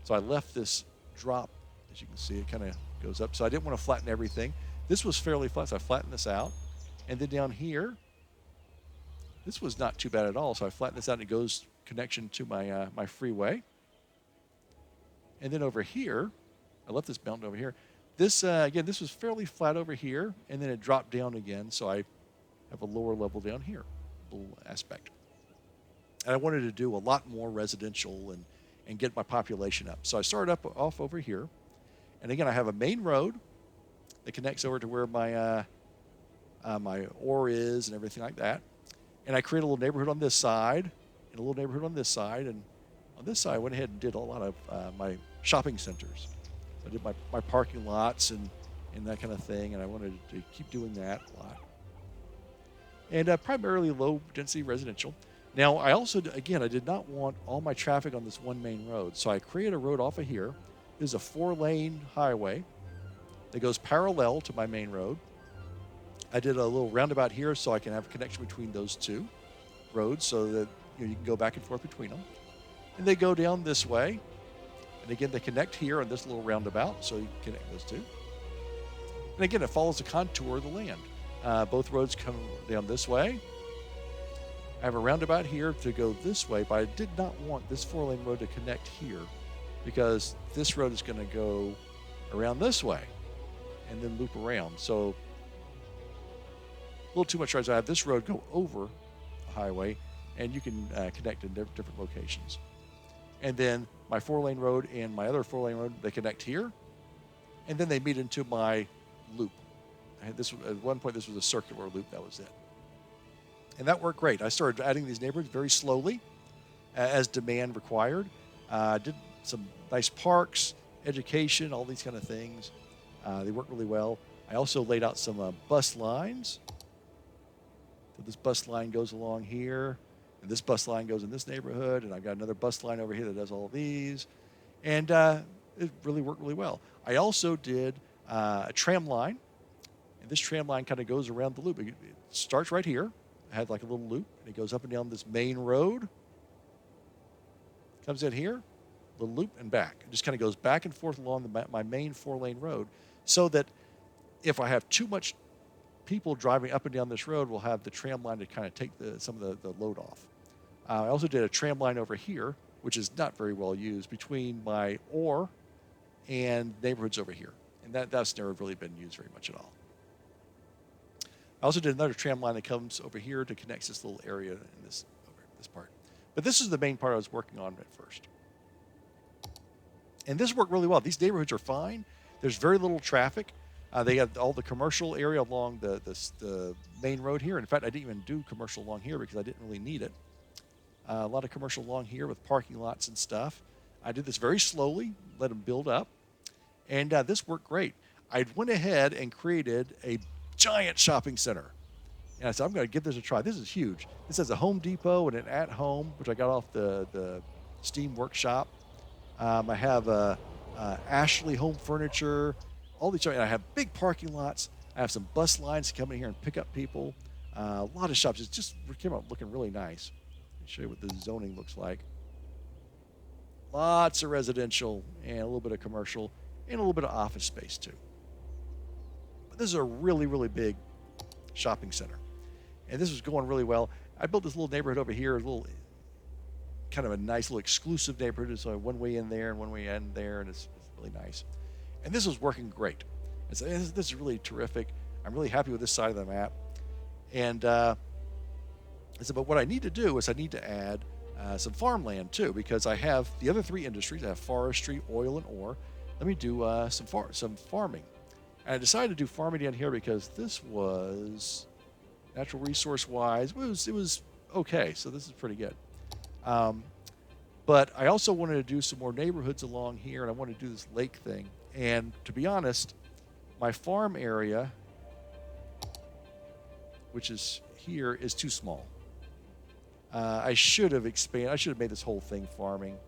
So I left this drop. As you can see, it kind of goes up. So I didn't want to flatten everything. This was fairly flat, so I flattened this out. And then down here, this was not too bad at all. So I flattened this out, and it goes connection to my freeway. And then over here, I left this mountain over here. This, again, this was fairly flat over here, and then it dropped down again, so I have a lower level down here, little aspect. And I wanted to do a lot more residential and get my population up. So I started off over here, and again, I have a main road that connects over to where my ore is and everything like that. And I create a little neighborhood on this side, and a little neighborhood on this side, and on this side, I went ahead and did a lot of my shopping centers. So I did my parking lots and that kind of thing, and I wanted to keep doing that a lot. And primarily low-density residential. Now, I also, again, I did not want all my traffic on this one main road, so I created a road off of here. This is a 4-lane highway that goes parallel to my main road. I did a little roundabout here so I can have a connection between those two roads so that you can go back and forth between them. And they go down this way. And again, they connect here on this little roundabout, so you can connect those two. And again, it follows the contour of the land. Both roads come down this way. I have a roundabout here to go this way, but I did not want this 4-lane road to connect here because this road is going to go around this way and then loop around. So a little too much right. So I have this road go over the highway, and you can connect in different locations. And then my 4-lane road and my other 4-lane road, they connect here, and then they meet into my loop. I had this at one point. This was a circular loop. That was it. And that worked great. I started adding these neighborhoods very slowly as demand required. Did some nice parks, education, all these kind of things. They worked really well. I also laid out some bus lines. So this bus line goes along here, and this bus line goes in this neighborhood, and I've got another bus line over here that does all of these. And it really worked really well. I also did a tram line, and this tram line kind of goes around the loop. It starts right here. I had like a little loop, and it goes up and down this main road, comes in here, little loop, and back. It just kind of goes back and forth along my main 4-lane road, so that if I have too much people driving up and down this road, we'll have the tram line to kind of take some of the load off. I also did a tram line over here, which is not very well used, between my ore and neighborhoods over here. And that's never really been used very much at all. I also did another tram line that comes over here to connect this little area in this part. But this is the main part I was working on at first. And this worked really well. These neighborhoods are fine. There's very little traffic. They have all the commercial area along the main road here. In fact, I didn't even do commercial along here because I didn't really need it. A lot of commercial along here with parking lots and stuff. I did this very slowly, let them build up. And this worked great. I went ahead and created a giant shopping center. And I said, I'm going to give this a try. This is huge. This has a Home Depot and an At Home, which I got off the Steam Workshop. I have Ashley Home Furniture, all these. And I have big parking lots. I have some bus lines to come in here and pick up people. A lot of shops. It just came out looking really nice. Let me show you what the zoning looks like. Lots of residential and a little bit of commercial and a little bit of office space too. This is a really, really big shopping center. And this was going really well. I built this little neighborhood over here, a little kind of a nice little exclusive neighborhood. So one way in there and one way in there, and it's really nice. And this was working great. And so this is really terrific. I'm really happy with this side of the map. And I said, but what I need to do is I need to add some farmland too, because I have the other 3 industries. I have forestry, oil, and ore. Let me do some farming. And I decided to do farming down here because this was, natural resource-wise, it was okay. So this is pretty good. But I also wanted to do some more neighborhoods along here, and I wanted to do this lake thing. And to be honest, my farm area, which is here, is too small. I should have expanded. I should have made this whole thing farming.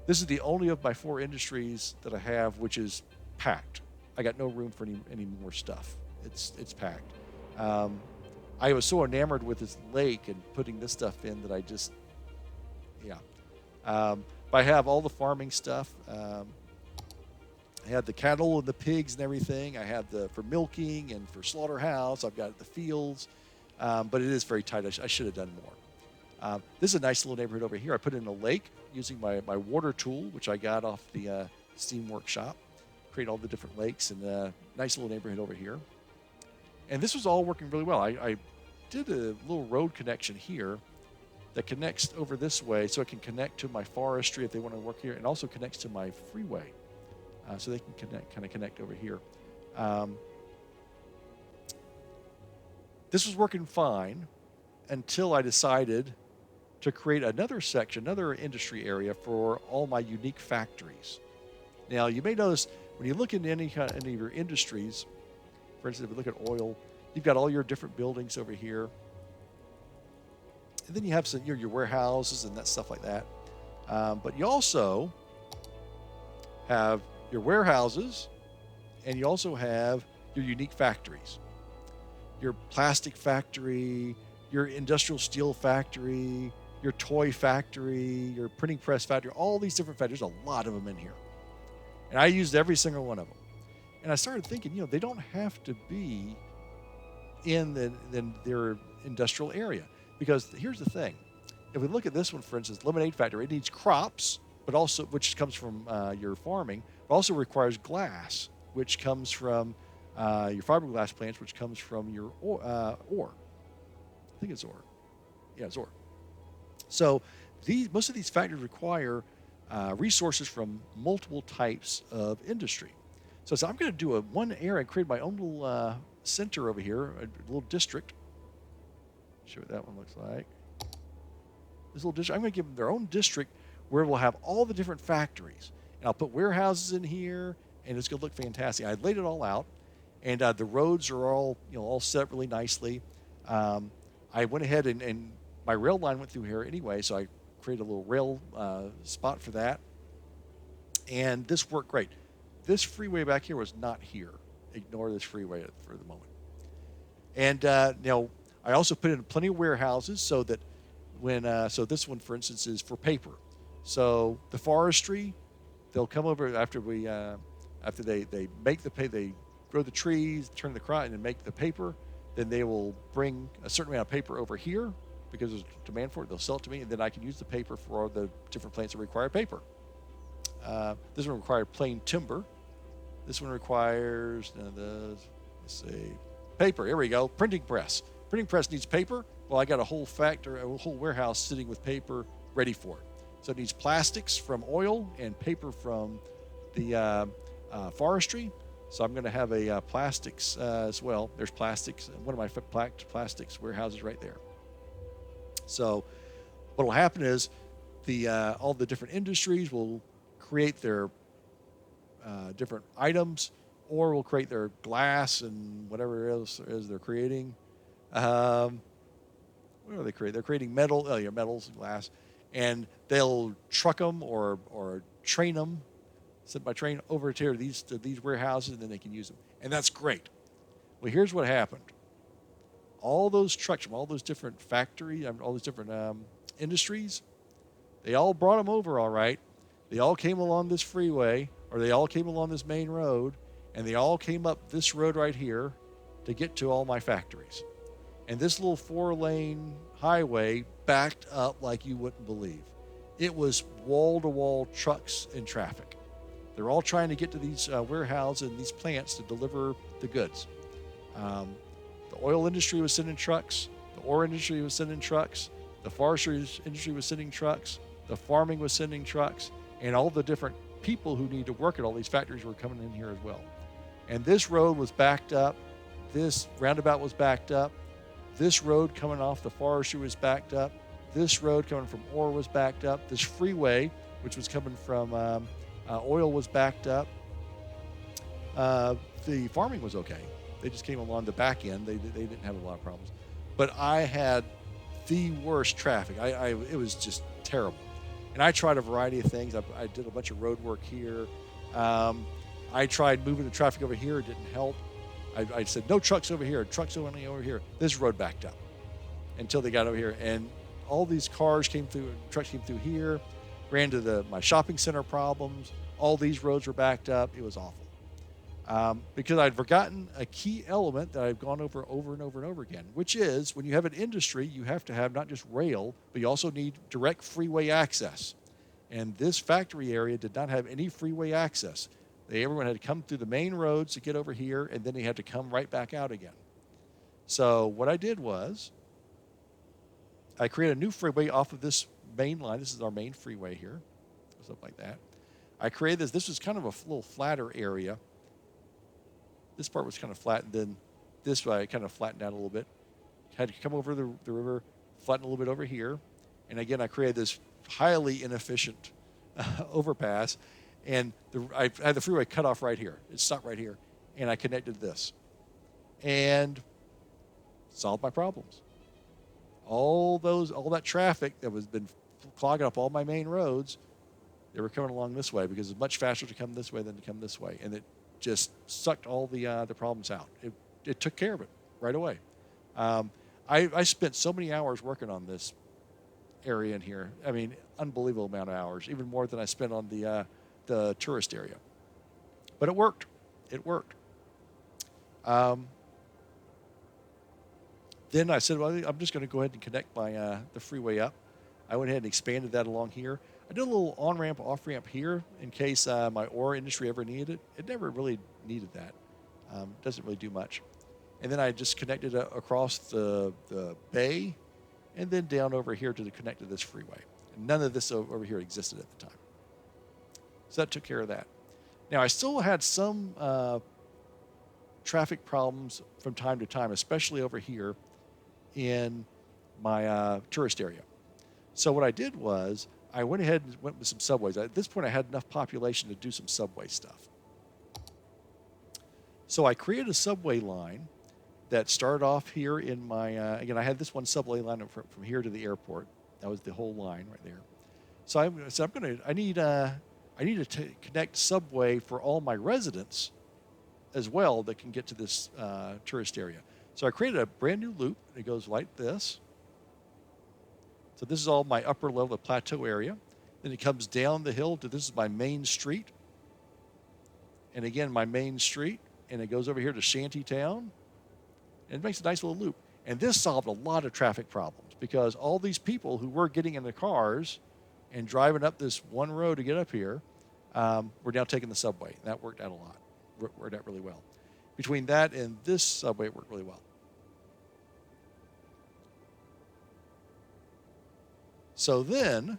This is the only of my 4 industries that I have which is packed. I got no room for any more stuff. It's packed. I was so enamored with this lake and putting this stuff in that I just, yeah. But I have all the farming stuff. I had the cattle and the pigs and everything. I have for milking and for slaughterhouse. I've got the fields. But it is very tight. I should have done more. This is a nice little neighborhood over here. I put in a lake using my water tool, which I got off the Steam Workshop. create all the different lakes and a nice little neighborhood over here. And this was all working really well. I did a little road connection here that connects over this way, so it can connect to my forestry if they want to work here, and also connects to my freeway, so they can connect over here. This was working fine until I decided to create another section, another industry area for all my unique factories. Now, you may notice when you look into any of your industries, for instance, if we look at oil, you've got all your different buildings over here. And then you have some your warehouses and that stuff like that. But you also have your warehouses, and you also have your unique factories. Your plastic factory, your industrial steel factory, your toy factory, your printing press factory, all these different factories. There's a lot of them in here. And I used every single one of them. And I started thinking, they don't have to be in their industrial area. Because here's the thing. If we look at this one, for instance, lemonade factory, it needs crops, but also, which comes from your farming, but also requires glass, which comes from your fiberglass plants, which comes from your ore. I think it's ore. Yeah, it's ore. So most of these factories require resources from multiple types of industry. So I'm going to do one area and create my own little center over here, a little district. Show what that one looks like. This little district, I'm going to give them their own district where we'll have all the different factories. And I'll put warehouses in here, and it's going to look fantastic. I laid it all out, and the roads are all set up really nicely. I went ahead and my rail line went through here anyway, so I created a little rail spot for that. And this worked great. This freeway back here was not here. Ignore this freeway for the moment. And now I also put in plenty of warehouses so that so this one, for instance, is for paper. So the forestry, they'll come over after they make the paper, they grow the trees, turn the crop, and then make the paper. Then they will bring a certain amount of paper over here because there's demand for it. They'll sell it to me, and then I can use the paper for all the different plants that require paper. This one requires plain timber. This one requires, let's see, paper. Here we go. Printing press. Printing press needs paper. Well, I got a whole warehouse sitting with paper ready for it. So it needs plastics from oil and paper from the forestry. So I'm going to have a plastics as well. There's plastics. One of my plastics warehouses right there. So what will happen is all the different industries will create their different items, or will create their glass and whatever else is they're creating. What do they create? They're creating metal, metals and glass, and they'll truck them or train them, sent by train over to these warehouses, and then they can use them. And that's great. Well, here's what happened. All those trucks from all those different factories, all those different industries, they all brought them over all right. They all came along this freeway, or they all came along this main road, and they all came up this road right here to get to all my factories. And this little 4-lane highway backed up like you wouldn't believe. It was wall-to-wall trucks and traffic. They're all trying to get to these warehouses and these plants to deliver the goods. The oil industry was sending trucks. The ore industry was sending trucks. The forestry industry was sending trucks. The farming was sending trucks. And all the different people who need to work at all these factories were coming in here as well. And this road was backed up. This roundabout was backed up. This road coming off the forestry was backed up. This road coming from ore was backed up. This freeway, which was coming from oil, was backed up. The farming was okay. They just came along the back end. They didn't have a lot of problems. But I had the worst traffic. It was just terrible. And I tried a variety of things. I did a bunch of road work here. I tried moving the traffic over here. It didn't help. I said, no trucks over here. Trucks only over here. This road backed up until they got over here. And all these cars came through, trucks came through here, ran to my shopping center problems. All these roads were backed up. It was awful. Because I'd forgotten a key element that I've gone over and over and over again, which is when you have an industry, you have to have not just rail, but you also need direct freeway access. And this factory area did not have any freeway access. Everyone had to come through the main roads to get over here, and then they had to come right back out again. So what I did was I created a new freeway off of this main line. This is our main freeway here. Goes up like that. I created this. This was kind of a little flatter area. This part was kind of flat, and then this way I kind of flattened out a little bit. Had to come over the river, flatten a little bit over here. And again, I created this highly inefficient overpass. And I had the freeway cut off right here. It stopped right here. And I connected this. And solved my problems. All that traffic that was been clogging up all my main roads, they were coming along this way because it's much faster to come this way than to come this way. And it just sucked all the problems out. It took care of it right away. I spent so many hours working on this area in here. I mean, unbelievable amount of hours, even more than I spent on the tourist area. But it worked. It worked. Then I said, well, I'm just going to go ahead and connect my the freeway up. I went ahead and expanded that along here. I did a little on-ramp, off-ramp here in case my ore industry ever needed it. It never really needed that. Doesn't really do much. And then I just connected it across the bay and then down over here to connect to this freeway. And none of this over here existed at the time. So that took care of that. Now, I still had some traffic problems from time to time, especially over here in my tourist area. So what I did was I went ahead and went with some subways. At this point, I had enough population to do some subway stuff. So I created a subway line that started off here in my, again, I had this one subway line from here to the airport. That was the whole line right there. So I need to connect subway for all my residents as well that can get to this tourist area. So I created a brand new loop. It goes like this. So this is all my upper level, the plateau area. Then it comes down the hill to this is my main street. And again, my main street. And it goes over here to Shanty Town. And it makes a nice little loop. And this solved a lot of traffic problems because all these people who were getting in their cars and driving up this one road to get up here were now taking the subway. And that worked out a lot. Worked out really well. Between that and this subway, it worked really well. So then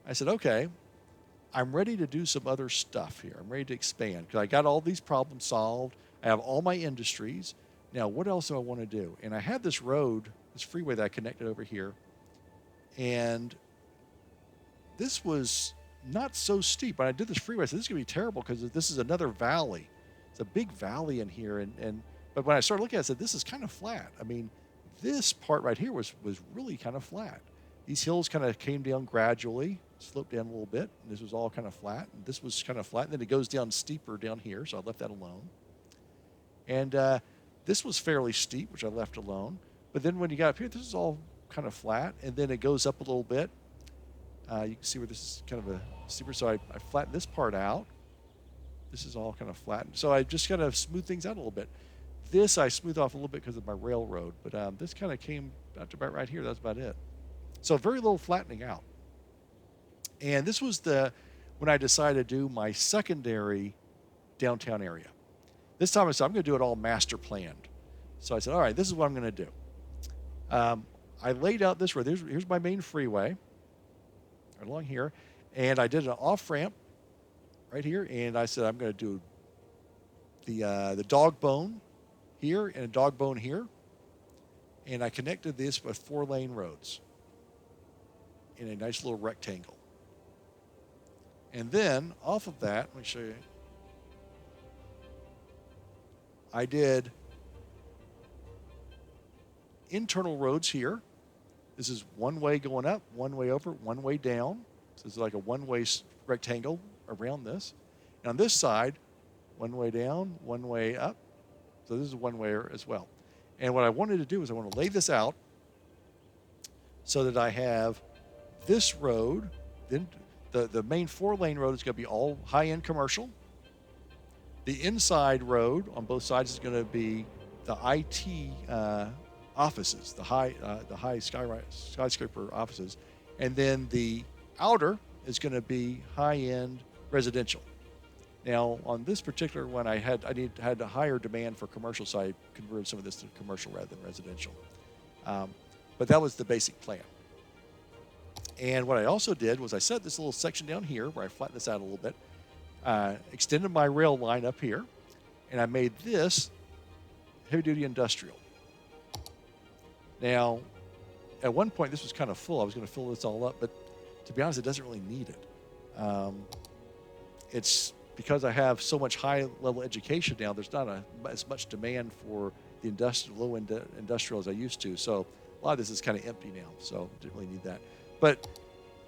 I said, okay, I'm ready to do some other stuff here. I'm ready to expand because I got all these problems solved. I have all my industries. Now, what else do I want to do? And I had this road, this freeway that I connected over here. And this was not so steep. When I did this freeway, I said, this is going to be terrible because this is another valley. It's a big valley in here. But when I started looking at it, I said, this is kind of flat. I mean, this part right here was really kind of flat. These hills kind of came down gradually, sloped down a little bit, and this was all kind of flat. And this was kind of flat, and then it goes down steeper down here, so I left that alone. And this was fairly steep, which I left alone. But then when you got up here, this is all kind of flat, and then it goes up a little bit. You can see where this is kind of a steeper, so I flattened this part out. This is all kind of flattened. So I just kind of smoothed things out a little bit. This I smoothed off a little bit because of my railroad, but this kind of came out to about right here. That's about it. So very little flattening out. And this was when I decided to do my secondary downtown area. This time I said, I'm going to do it all master planned. So I said, all right, this is what I'm going to do. I laid out this road. Here's my main freeway right along here. And I did an off-ramp right here. And I said, I'm going to do the dog bone here and a dog bone here. And I connected this with 4-lane roads in a nice little rectangle. And then off of that, let me show you. I did internal roads here. This is one way going up, one way over, one way down. So it's like a one-way rectangle around this. And on this side, one way down, one way up. So this is one way as well. And what I wanted to do is I want to lay this out so that I have this road, then the main 4-lane road is going to be all high-end commercial. The inside road on both sides is going to be the IT offices, the high skyscraper offices, and then the outer is going to be high-end residential. Now, on this particular one, I had a higher demand for commercial, so I converted some of this to commercial rather than residential. Um, but that was the basic plan. And what I also did was I set this little section down here where I flattened this out a little bit, extended my rail line up here, and I made this heavy-duty industrial. Now, at one point, this was kind of full. I was going to fill this all up, but to be honest, it doesn't really need it. It's because I have so much high-level education now, there's not as much demand for the low-end industrial as I used to. So a lot of this is kind of empty now, so didn't really need that. But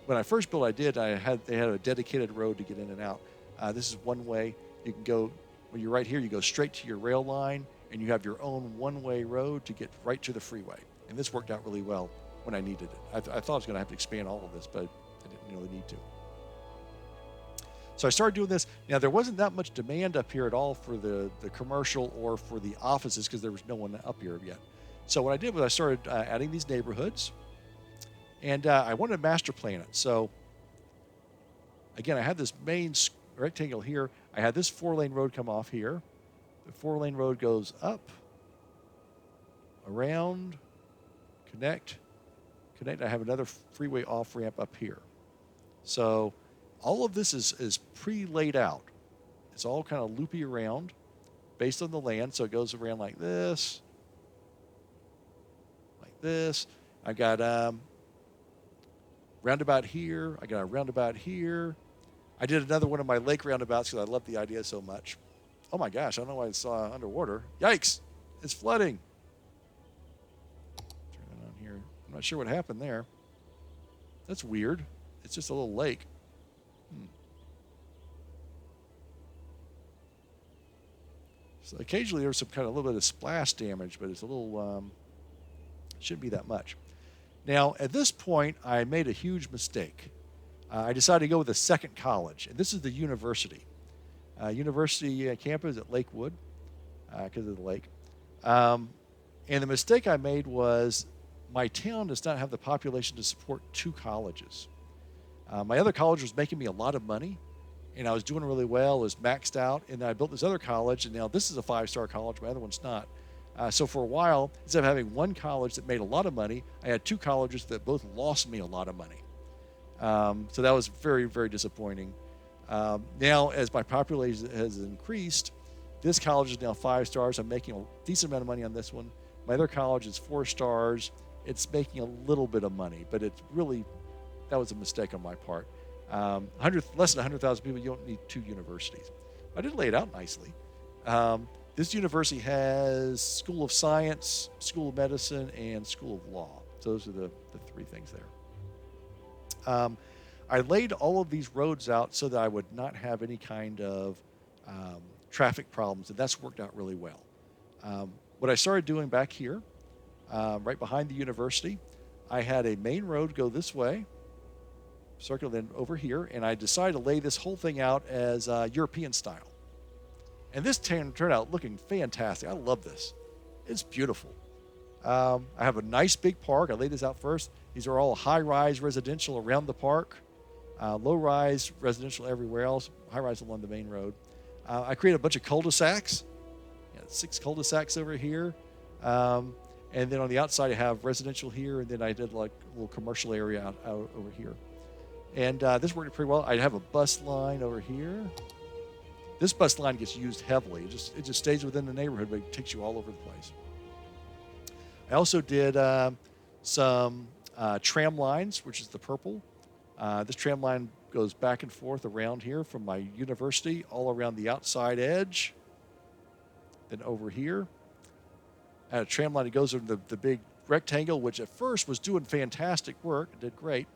when I first built, they had a dedicated road to get in and out. This is one way. You can go, when you're right here, you go straight to your rail line, and you have your own one-way road to get right to the freeway. And this worked out really well when I needed it. I thought I was going to have to expand all of this, but I didn't really need to. So I started doing this. Now, there wasn't that much demand up here at all for the commercial or for the offices because there was no one up here yet. So what I did was I started adding these neighborhoods, and I wanted to master plan it. So again, I had this main rectangle here. I had this 4-lane road come off here. The 4-lane road goes up, around, connect. I have another freeway off-ramp up here. So all of this is pre-laid out. It's all kind of loopy around based on the land. So it goes around like this. I got roundabout here. I got a roundabout here. I did another one of my lake roundabouts because I love the idea so much. Oh my gosh, I don't know why it's underwater. Yikes, it's flooding. Turn it on here. I'm not sure what happened there. That's weird. It's just a little lake. So occasionally there's some kind of a little bit of splash damage, but it's a little, shouldn't be that much. Now, at this point, I made a huge mistake. I decided to go with a second college, and this is the university. University campus at Lakewood, because of the lake. And the mistake I made was my town does not have the population to support 2 colleges. My other college was making me a lot of money, and I was doing really well, it was maxed out, and then I built this other college, and now this is a 5-star college, my other one's not. So for a while, instead of having one college that made a lot of money, I had 2 colleges that both lost me a lot of money. So that was very, very disappointing. Now, as my population has increased, this college is now 5 stars. I'm making a decent amount of money on this one. My other college is 4 stars. It's making a little bit of money, but it's really, that was a mistake on my part. Less than 100,000 people, you don't need 2 universities. I did lay it out nicely. This university has School of Science, School of Medicine, and School of Law. So those are the 3 things there. I laid all of these roads out so that I would not have any kind of traffic problems, and that's worked out really well. What I started doing back here, right behind the university, I had a main road go this way, circle then over here, and I decided to lay this whole thing out as European style. And this turned out looking fantastic. I love this. It's beautiful. I have a nice big park. I laid this out first. These are all high-rise residential around the park, low-rise residential everywhere else, high-rise along the main road. I created a bunch of cul-de-sacs, 6 cul-de-sacs over here. And then on the outside, I have residential here, and then I did like a little commercial area out over here. And this worked pretty well. I have a bus line over here. This bus line gets used heavily. It just stays within the neighborhood, but it takes you all over the place. I also did some tram lines, which is the purple. This tram line goes back and forth around here from my university, all around the outside edge. Then over here, I had a tram line that goes over the big rectangle, which at first was doing fantastic work. It did great.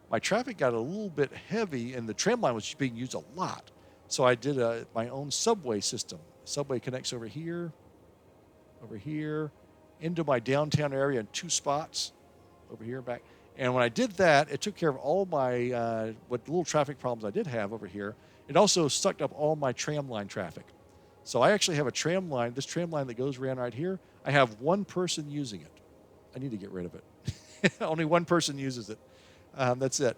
My traffic got a little bit heavy, and the tram line was being used a lot. So I did my own subway system. Subway connects over here, into my downtown area in 2 spots, over here and back. And when I did that, it took care of all my what little traffic problems I did have over here. It also sucked up all my tram line traffic. So I actually have a tram line, this tram line that goes around right here. I have 1 person using it. I need to get rid of it. Only 1 person uses it. That's it.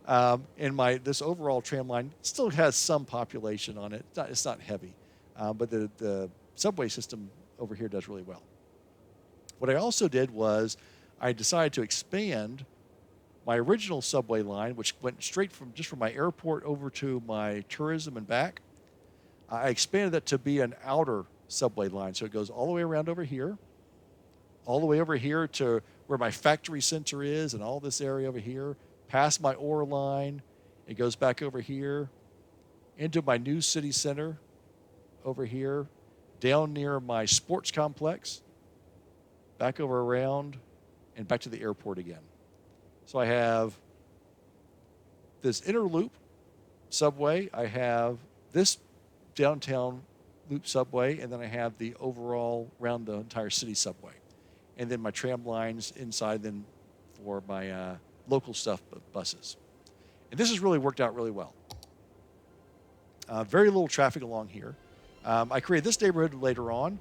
And this overall tram line still has some population on it. It's not heavy, but the subway system over here does really well. What I also did was I decided to expand my original subway line, which went straight from my airport over to my tourism and back. I expanded that to be an outer subway line. So it goes all the way around over here, all the way over here to where my factory center is and all this area over here, past my ore line. It goes back over here into my new city center over here, down near my sports complex, back over around, and back to the airport again. So I have this inner loop subway. I have this downtown loop subway, and then I have the overall around the entire city subway. And then my tram lines inside then for my local stuff, buses. And this has really worked out really well. Very little traffic along here. I created this neighborhood later on,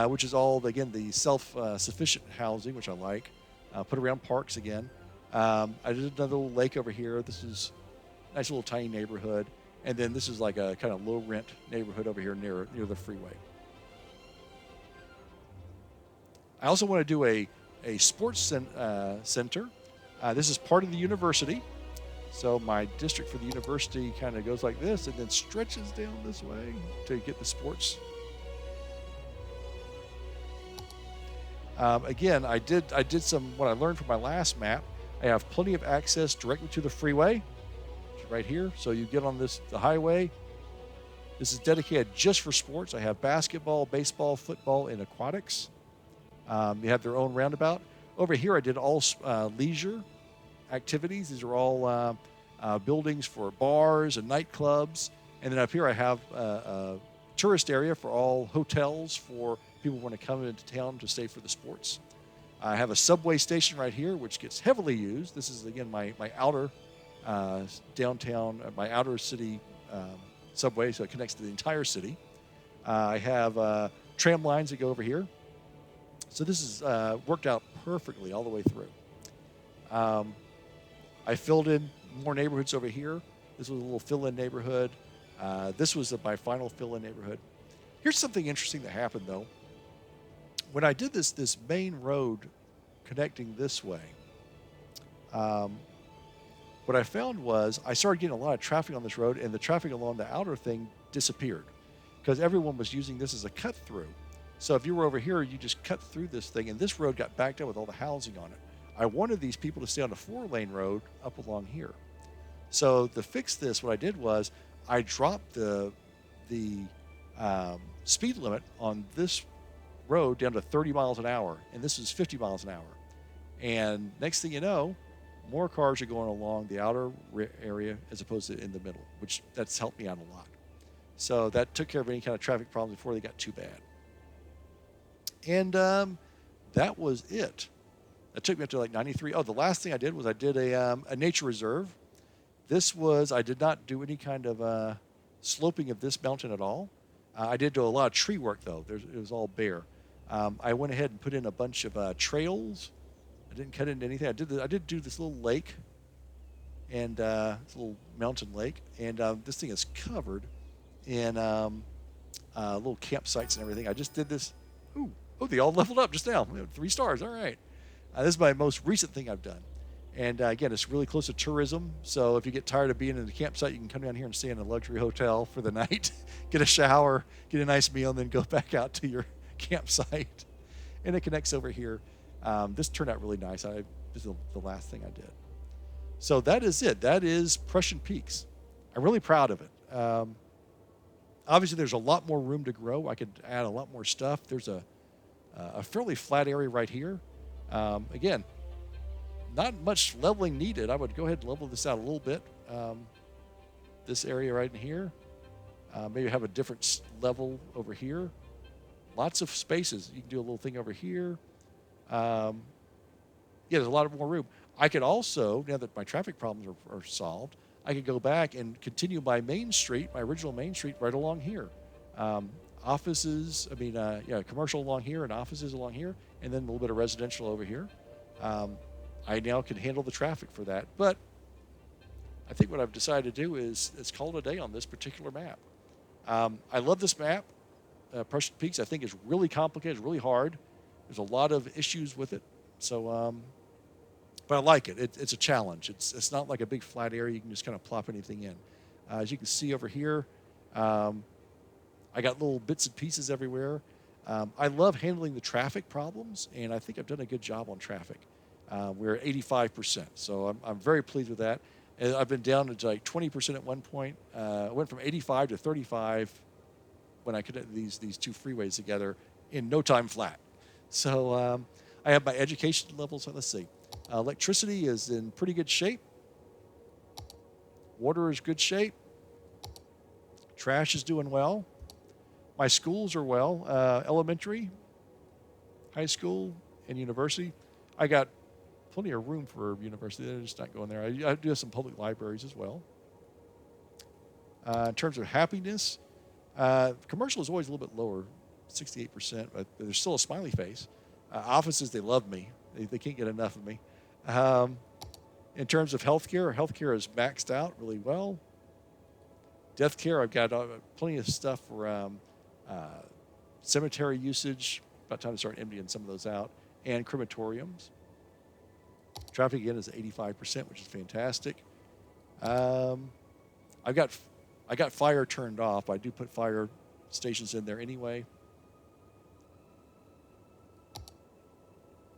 which is all, again, the self-sufficient housing, which I like. Put around parks again. I did another little lake over here. This is a nice little tiny neighborhood. And then this is like a kind of low-rent neighborhood over here near the freeway. I also want to do a sports center. This is part of the university. So my district for the university kind of goes like this and then stretches down this way to get the sports. Again, I did what I learned from my last map. I have plenty of access directly to the freeway, which is right here. So you get on the highway. This is dedicated just for sports. I have basketball, baseball, football, and aquatics. They have their own roundabout. Over here, I did all leisure activities. These are all buildings for bars and nightclubs. And then up here, I have a tourist area for all hotels for people who want to come into town to stay for the sports. I have a subway station right here, which gets heavily used. This is, again, my outer downtown, my outer city subway, so it connects to the entire city. I have tram lines that go over here. So this is worked out perfectly all the way through. I filled in more neighborhoods over here. This was a little fill-in neighborhood. This was my final fill-in neighborhood. Here's something interesting that happened, though. When I did this main road connecting this way, what I found was I started getting a lot of traffic on this road, and the traffic along the outer thing disappeared because everyone was using this as a cut-through. So if you were over here, you just cut through this thing, and this road got backed up with all the housing on it. I wanted these people to stay on the 4-lane road up along here. So to fix this, what I did was I dropped the speed limit on this road down to 30 miles an hour, and this is 50 miles an hour. And next thing you know, more cars are going along the outer area as opposed to in the middle, which that's helped me out a lot. So that took care of any kind of traffic problems before they got too bad. And that was it. That took me up to like 93. Oh, the last thing I did was I did a nature reserve. This was, I did not do any kind of sloping of this mountain at all. I did do a lot of tree work, though. It was all bare. I went ahead and put in a bunch of trails. I didn't cut into anything. I did do this little lake, and this little mountain lake. And this thing is covered in little campsites and everything. I just did this. Oh, they all leveled up just now. 3 stars. All right. This is my most recent thing I've done. And again, it's really close to tourism. So if you get tired of being in the campsite, you can come down here and stay in a luxury hotel for the night, get a shower, get a nice meal, and then go back out to your campsite. And it connects over here. This turned out really nice. This is the last thing I did. So that is it. That is Prussian Peaks. I'm really proud of it. Obviously, there's a lot more room to grow. I could add a lot more stuff. There's a fairly flat area right here. Again, not much leveling needed. I would go ahead and level this out a little bit. This area right in here. Maybe have a different level over here. Lots of spaces. You can do a little thing over here. Yeah, there's a lot more room. I could also, now that my traffic problems are solved, I could go back and continue my main street, my original main street, right along here. Offices, commercial along here and offices along here, and then a little bit of residential over here. I now can handle the traffic for that. But I think what I've decided to do is call it a day on this particular map. I love this map. Prussian Peaks, I think, is really complicated, it's really hard. There's a lot of issues with it. So, but I like it. It's a challenge. It's not like a big flat area. You can just kind of plop anything in. As you can see over here, I got little bits and pieces everywhere. I love handling the traffic problems, and I think I've done a good job on traffic. We're at 85%, so I'm very pleased with that. And I've been down to like 20% at one point. I went from 85 to 35 when I connected these two freeways together in no time flat. So I have my education levels. Let's see. Electricity is in pretty good shape. Water is good shape. Trash is doing well. My schools are well. Elementary, high school, and university. I got plenty of room for university. They're just not going there. I do have some public libraries as well. In terms of happiness, commercial is always a little bit lower, 68%, but there's still a smiley face. Offices, they love me. They can't get enough of me. In terms of healthcare is maxed out really well. Death care, I've got plenty of stuff for cemetery usage. About time to start emptying some of those out. And crematoriums. Traffic again is 85%, which is fantastic. I got fire turned off. I do put fire stations in there anyway.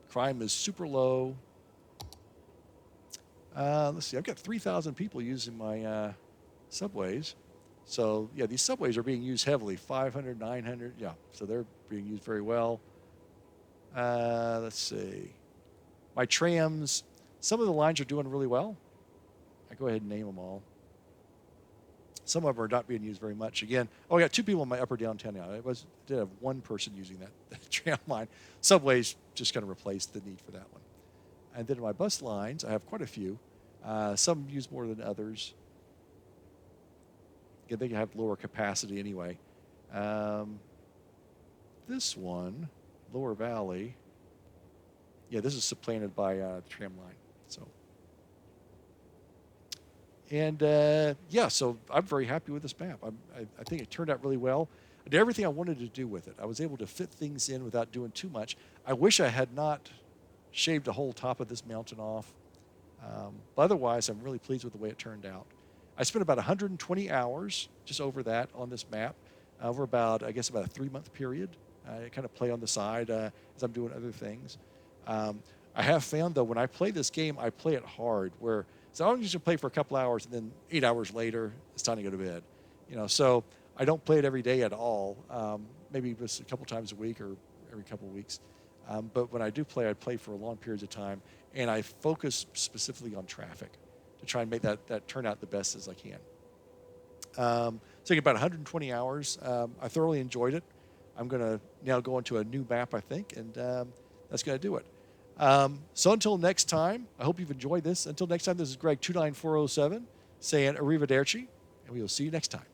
Crime is super low. Let's see. I've got 3,000 people using my subways. So, yeah, these subways are being used heavily. 500, 900. Yeah, so they're being used very well. Let's see. My trams, some of the lines are doing really well. I go ahead and name them all. Some of them are not being used very much. Again, I got 2 people in my upper downtown now. I did have 1 person using that tram line. Subways just kind of replaced the need for that one. And then my bus lines, I have quite a few. Some use more than others. Again, they have lower capacity anyway. This one, Lower Valley, yeah, this is supplanted by the tram line. So, and yeah, so I'm very happy with this map. I think it turned out really well. I did everything I wanted to do with it. I was able to fit things in without doing too much. I wish I had not shaved the whole top of this mountain off. But otherwise, I'm really pleased with the way it turned out. I spent about 120 hours, just over that, on this map, over about, I guess, about a 3-month period. I kind of play on the side as I'm doing other things. I have found, though, when I play this game, I play it hard, where so I'm usually play for a couple hours, and then 8 hours later, it's time to go to bed. So I don't play it every day at all. Maybe just a couple times a week or every couple of weeks. But when I do play, I play for long periods of time, and I focus specifically on traffic to try and make that turn out the best as I can. So I get about 120 hours. I thoroughly enjoyed it. I'm going to now go into a new map, I think, and that's going to do it. So until next time, I hope you've enjoyed this. Until next time, this is Greg 29407 saying arrivederci, and we will see you next time.